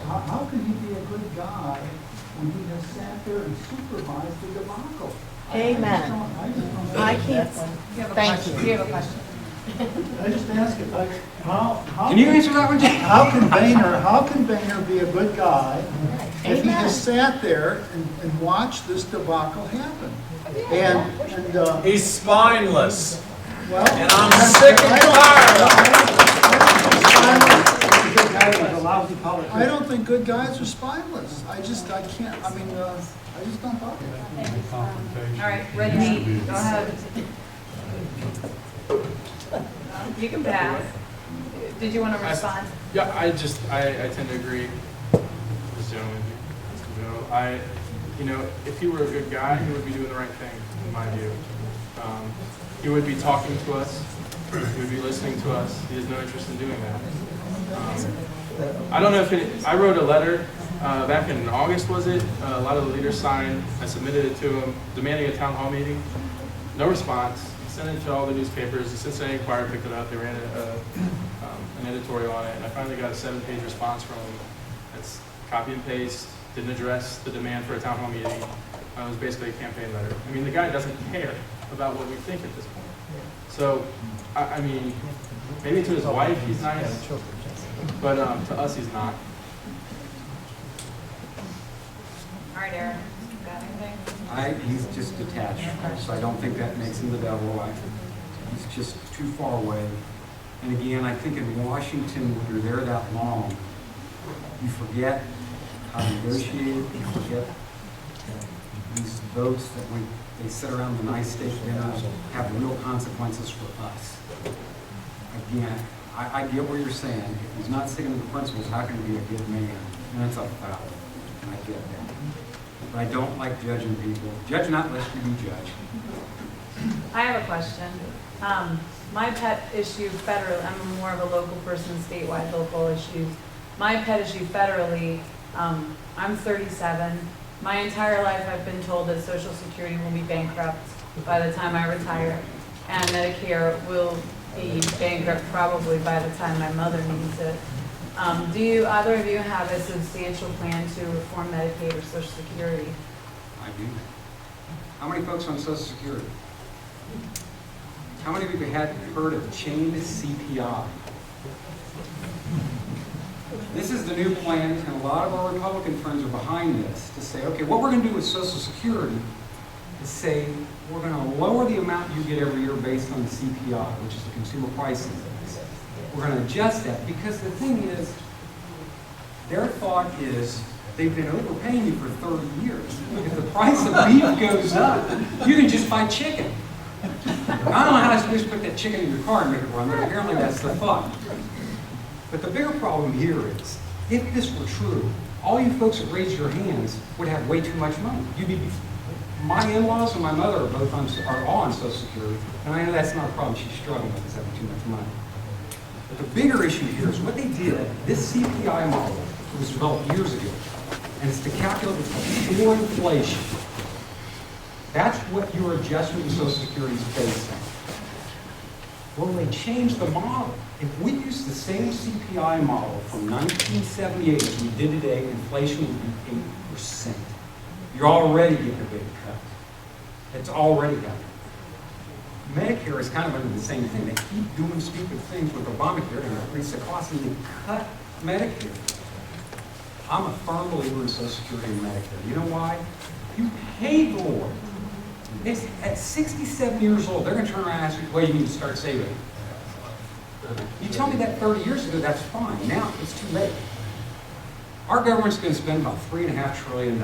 How can he be a good guy when he has sat there and supervised the debacle? Amen. I can't, thank you. You have a question. I just ask it, like, how Can you answer that one, Jay? how can Boehner be a good guy if he has sat there and watched this debacle happen? And He's spineless. well, And I'm sick and tired of it. I don't think good guys are spineless. I can't, I mean, I just don't buy it. All right, Reggie, go ahead. You can pass. Did you want to respond? Yeah, I tend to agree with this gentleman. If he were a good guy, he would be doing the right thing, in my view. He would be talking to us. He would be listening to us. He has no interest in doing that. I don't know if I wrote a letter back in August, was it? A lot of the leaders signed. I submitted it to him, demanding a town hall meeting. No response. Sent it to all the newspapers. The Cincinnati Enquirer picked it up. They ran an editorial on it, and I finally got a 7-page response from him. That's copy and paste. Didn't address the demand for a town hall meeting. It was basically a campaign letter. I mean, the guy doesn't care about what we think at this point. So, I mean, maybe to his wife he's nice, but to us he's not. All right, Aaron, you got anything? He's just detached, so I don't think that makes him the devil. He's just too far away. And again, I think in Washington, when you're there that long, you forget how to negotiate, you forget these votes that when they sit around the nice steak dinners have real consequences for us. Again, I get what you're saying. If he's not sticking to the principles, how can he be a good man? And that's a foul. I get that. But I don't like judging people. Judge not lest you be judged. I have a question. My pet issue federally, I'm more of a local person, statewide local issues. My pet issue federally, I'm 37. My entire life I've been told that Social Security will be bankrupt by the time I retire, and Medicare will be bankrupt probably by the time my mother needs it. Do either of you have a substantial plan to reform Medicaid or Social Security? I do. How many folks on Social Security? How many of you had heard of chained CPI? This is the new plan, and a lot of our Republican friends are behind this to say, okay, what we're going to do with Social Security is say we're going to lower the amount you get every year based on the CPI, which is the Consumer Price Index. We're going to adjust that because the thing is, their thought is they've been overpaying you for 30 years. If the price of beef goes up, you can just buy chicken. I don't know how I'm supposed to put that chicken in your car and make it run, but apparently that's the thought. But the bigger problem here is, if this were true, all you folks that raised your hands would have way too much money. My in-laws and my mother are both are all on Social Security, and I know that's not a problem she's struggling with, is having too much money. But the bigger issue here is what they did. This CPI model was developed years ago, and it's to calculate core inflation. That's what your adjustment to Social Security is based on. Well, they changed the model. If we use the same CPI model from 1978 as we did today, inflation would be 8%. You're already getting a big cut. It's already happening. Medicare is kind of under the same thing. They keep doing stupid things with Obamacare and increase the cost, and they cut Medicare. I'm a firm believer in Social Security and Medicare. You know why? You paid for it. At 67 years old, they're going to turn around and ask you, well, you need to start saving. You tell me that 30 years ago, that's fine. Now, it's too late. Our government's going to spend about $3.5 trillion.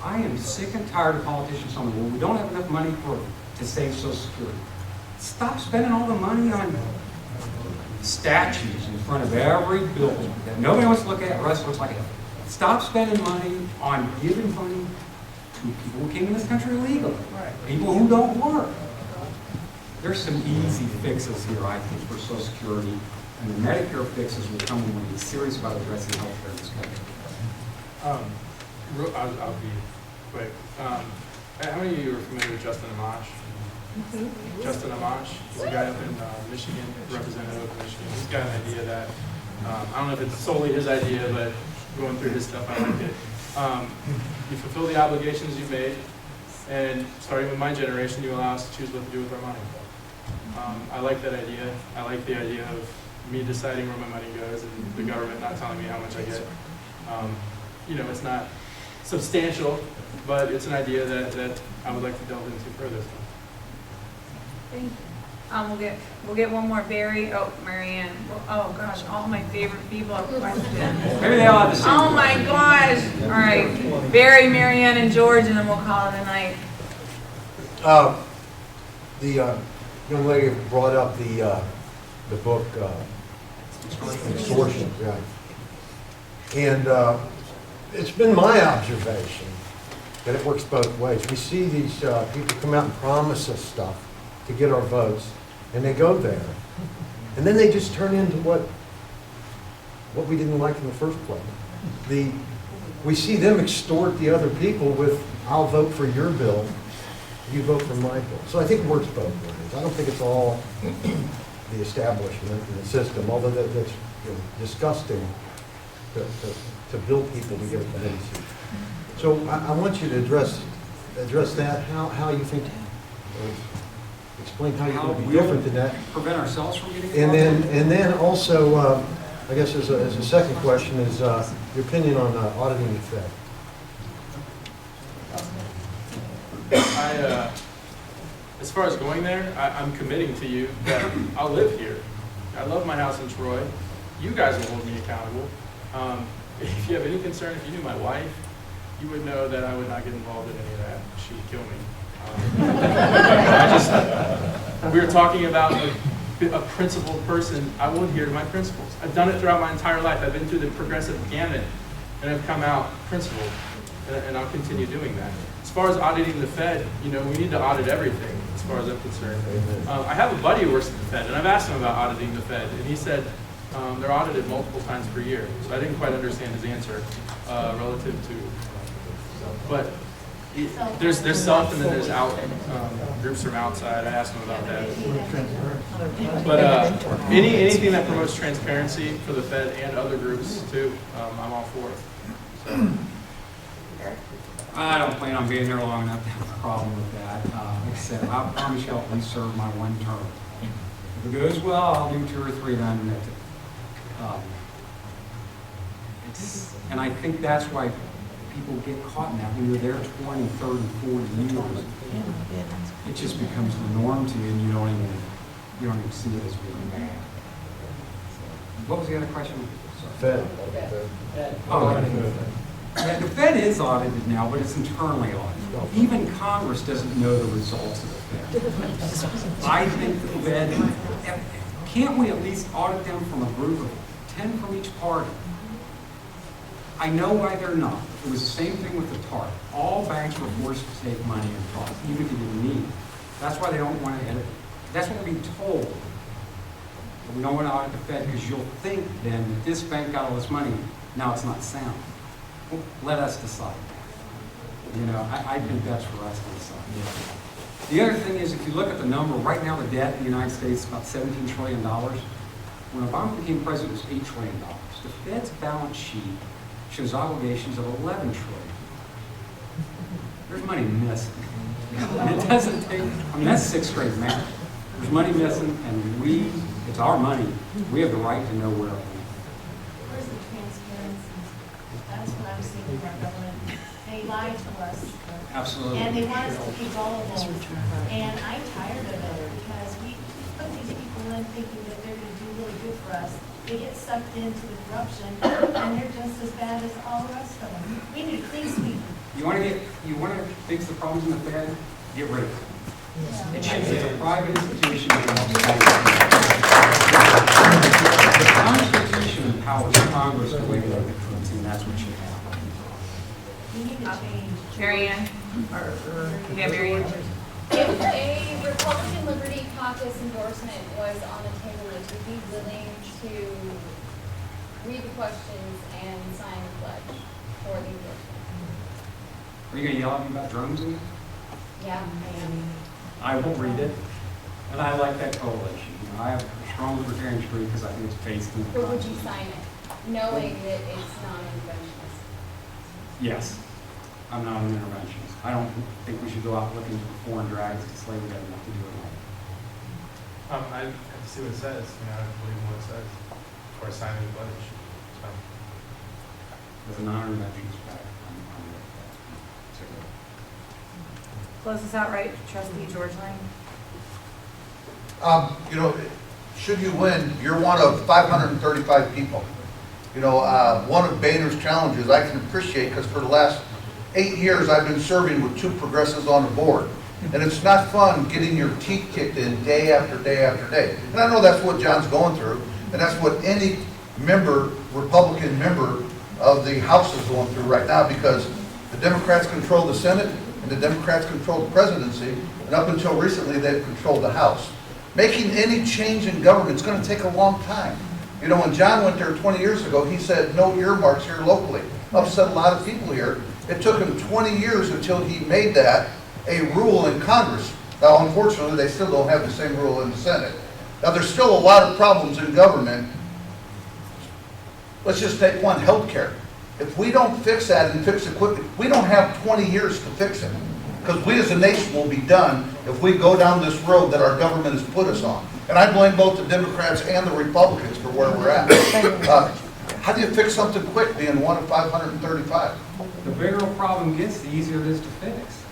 I am sick and tired of politicians telling me, well, we don't have enough money to save Social Security. Stop spending all the money on statues in front of every building that nobody wants to look at, or else looks like it. Stop spending money on giving money to people who came in this country illegally, people who don't work. There's some easy fixes here, I think, for Social Security, and the Medicare fixes will come when we get serious about addressing health care in this country. I'll be quick. How many of you are familiar with Justin Amash? Justin Amash is a guy up in Michigan, representative of Michigan. He's got an idea that, I don't know if it's solely his idea, but going through his stuff, I like it. You fulfill the obligations you made, and starting with my generation, you allow us to choose what to do with our money. I like that idea. I like the idea of me deciding where my money goes and the government not telling me how much I get. It's not substantial, but it's an idea that I would like to delve into further. Thank you. We'll get one more. Barry. Oh, Marianne. Oh gosh, all my favorite people have questions. Maybe they all have the same. Oh my gosh. All right, Barry, Marianne, and George, and then we'll call it a night. The young lady brought up the book Extortion, yeah. And it's been my observation that it works both ways. We see these people come out and promise us stuff to get our votes, and they go there, and then they just turn into what we didn't like in the first place. We see them extort the other people with, I'll vote for your bill, you vote for my bill. So I think it works both ways. I don't think it's all the establishment and the system, although that's disgusting to build people to get a committee seat. So I want you to address that, how you think, explain how you're going to be different than that. Prevent ourselves from getting involved. And then also, I guess as a second question is your opinion on auditing the Fed. As far as going there, I'm committing to you that I'll live here. I love my house in Troy. You guys will hold me accountable. If you have any concern, if you knew my wife, you would know that I would not get involved in any of that. She would kill me. We were talking about a principled person. I will adhere to my principles. I've done it throughout my entire life. I've been through the progressive gamut, and I've come out principled, and I'll continue doing that. As far as auditing the Fed, we need to audit everything, as far as I'm concerned. I have a buddy who works at the Fed, and I've asked him about auditing the Fed, and he said they're audited multiple times per year. So I didn't quite understand his answer relative to, but There's self and then there's out, groups from outside. I asked them about that. But anything that promotes transparency for the Fed and other groups too, I'm all for it. So. I don't plan on being there long enough to have a problem with that. Like I said, I promise you I'll at least serve my one term. If it goes well, I'll do 2 or 3 and I'm it. And I think that's why people get caught in that. When you're there 20, 30, 40 years, it just becomes the norm to you and you don't even see it as being bad. What was the other question? Fed. Yeah, the Fed is audited now, but it's internally audited. Even Congress doesn't know the results of the Fed. I think the Fed, can't we at least audit them from a group of 10 from each party? I know why they're not. It was the same thing with the TARP. All banks were forced to take money and trust, even if you didn't need it. That's why they don't want to edit. That's what we're being told. But we don't want to audit the Fed because you'll think then that this bank got all this money, now it's not sound. Well, let us decide that. You know, I think that's for us to decide. The other thing is, if you look at the number, right now the debt in the United States is about $17 trillion. When Obama became president, it was $8 trillion. The Fed's balance sheet shows obligations of $11 trillion. There's money missing. And it doesn't take, I mean, that's 6th grade math. There's money missing, and it's our money. We have the right to know where it went. Where's the transparency? That's what I'm seeing in our government. They lie to us. Absolutely. And they want us to be gullible. And I'm tired of it because we put these people in thinking that they're going to do really good for us. They get sucked into the corruption, and they're just as bad as all the rest of them. We need a clean sweep. You want to fix the problems in the Fed? Get rid of it. It should be a private institution that helps the Constitution empowers Congress to regulate the currency, and that's what should happen. We need to change. Mary Ann? Yeah, Mary Ann. If a Republican Liberty Caucus endorsement was on the table, would you be willing to read the questions and sign the pledge for the endorsement? Are you going to yell at me about drones in it? Yeah, maybe. I will read it, and I like that coalition. You know, I have a strong libertarian streak because I think it's based in the Or would you sign it, knowing that it's non-interventionist? Yes. I'm not an interventionist. I don't think we should go out looking for foreign dragons because slavery has enough to do with it. I have to see what it says. I mean, I believe in what it says before I sign the pledge. So. As a non-interventionist back, I'm with that. Close this out, right? Trustee George Lang? You know, should you win, you're one of 535 people. You know, one of Boehner's challenges I can appreciate because for the last 8 years I've been serving with 2 progressives on the board. And it's not fun getting your teeth kicked in day after day after day. And I know that's what John's going through, and that's what any member, Republican member of the House is going through right now because the Democrats control the Senate and the Democrats control the presidency, and up until recently they've controlled the House. Making any change in government is going to take a long time. You know, when John went there 20 years ago, he said no earmarks here locally. Upset a lot of people here. It took him 20 years until he made that a rule in Congress. Now, unfortunately, they still don't have the same rule in the Senate. Now, there's still a lot of problems in government. Let's just take one, healthcare. If we don't fix that and fix it quickly, we don't have 20 years to fix it. Because we as a nation will be done if we go down this road that our government has put us on. And I blame both the Democrats and the Republicans for where we're at. How do you fix something quick being one of 535? The bigger a problem gets, the easier it is to fix.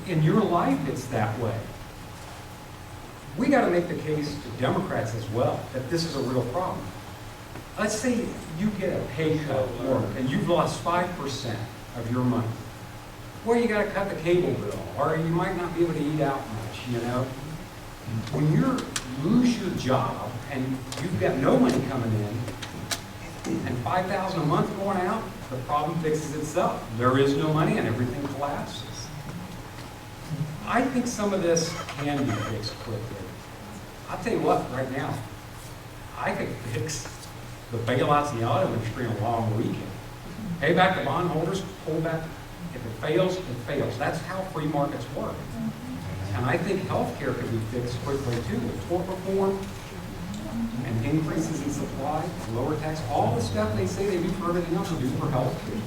In your life, it's that way. We got to make the case to Democrats as well that this is a real problem. Let's say you get a pay cut at work and you've lost 5% of your money. Well, you got to cut the cable bill, or you might not be able to eat out much, you know. When you lose your job and you've got no money coming in and $5,000 a month going out, the problem fixes itself. There is no money and everything collapses. I think some of this can be fixed quickly. I'll tell you what, right now, I could fix the bailouts in the auto industry in a long weekend. Pay back the bondholders, pull back If it fails, it fails. That's how free markets work. And I think healthcare could be fixed quickly too, with tort reform and increases in supply, lower tax, all the stuff they say they do for everything else, they do for healthcare.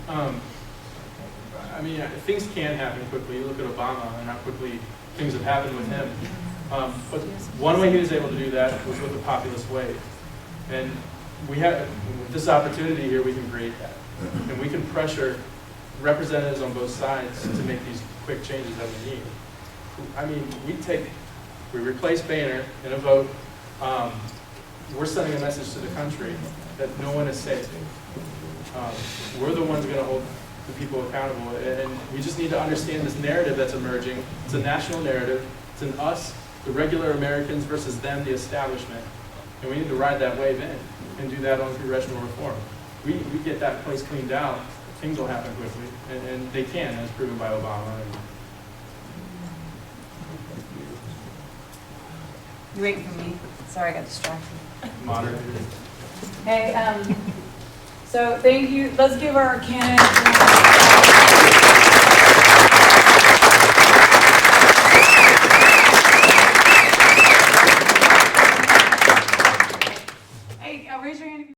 I mean, things can happen quickly. You look at Obama and how quickly things have happened with him. But one way he was able to do that was with the populist wave. And we have, with this opportunity here, we can create that. And we can pressure representatives on both sides to make these quick changes that we need. I mean, we replace Boehner in a vote. We're sending a message to the country that no one is safe. We're the ones going to hold the people accountable. And we just need to understand this narrative that's emerging. It's a national narrative. It's in us, the regular Americans, versus them, the establishment. And we need to ride that wave in and do that on congressional reform. We get that place cleaned out, things will happen quickly. And they can, as proven by Obama. You waiting for me? Sorry, I got distracted. Modern. Hey, so thank you. Let's give our candidates. Hey, raise your hand.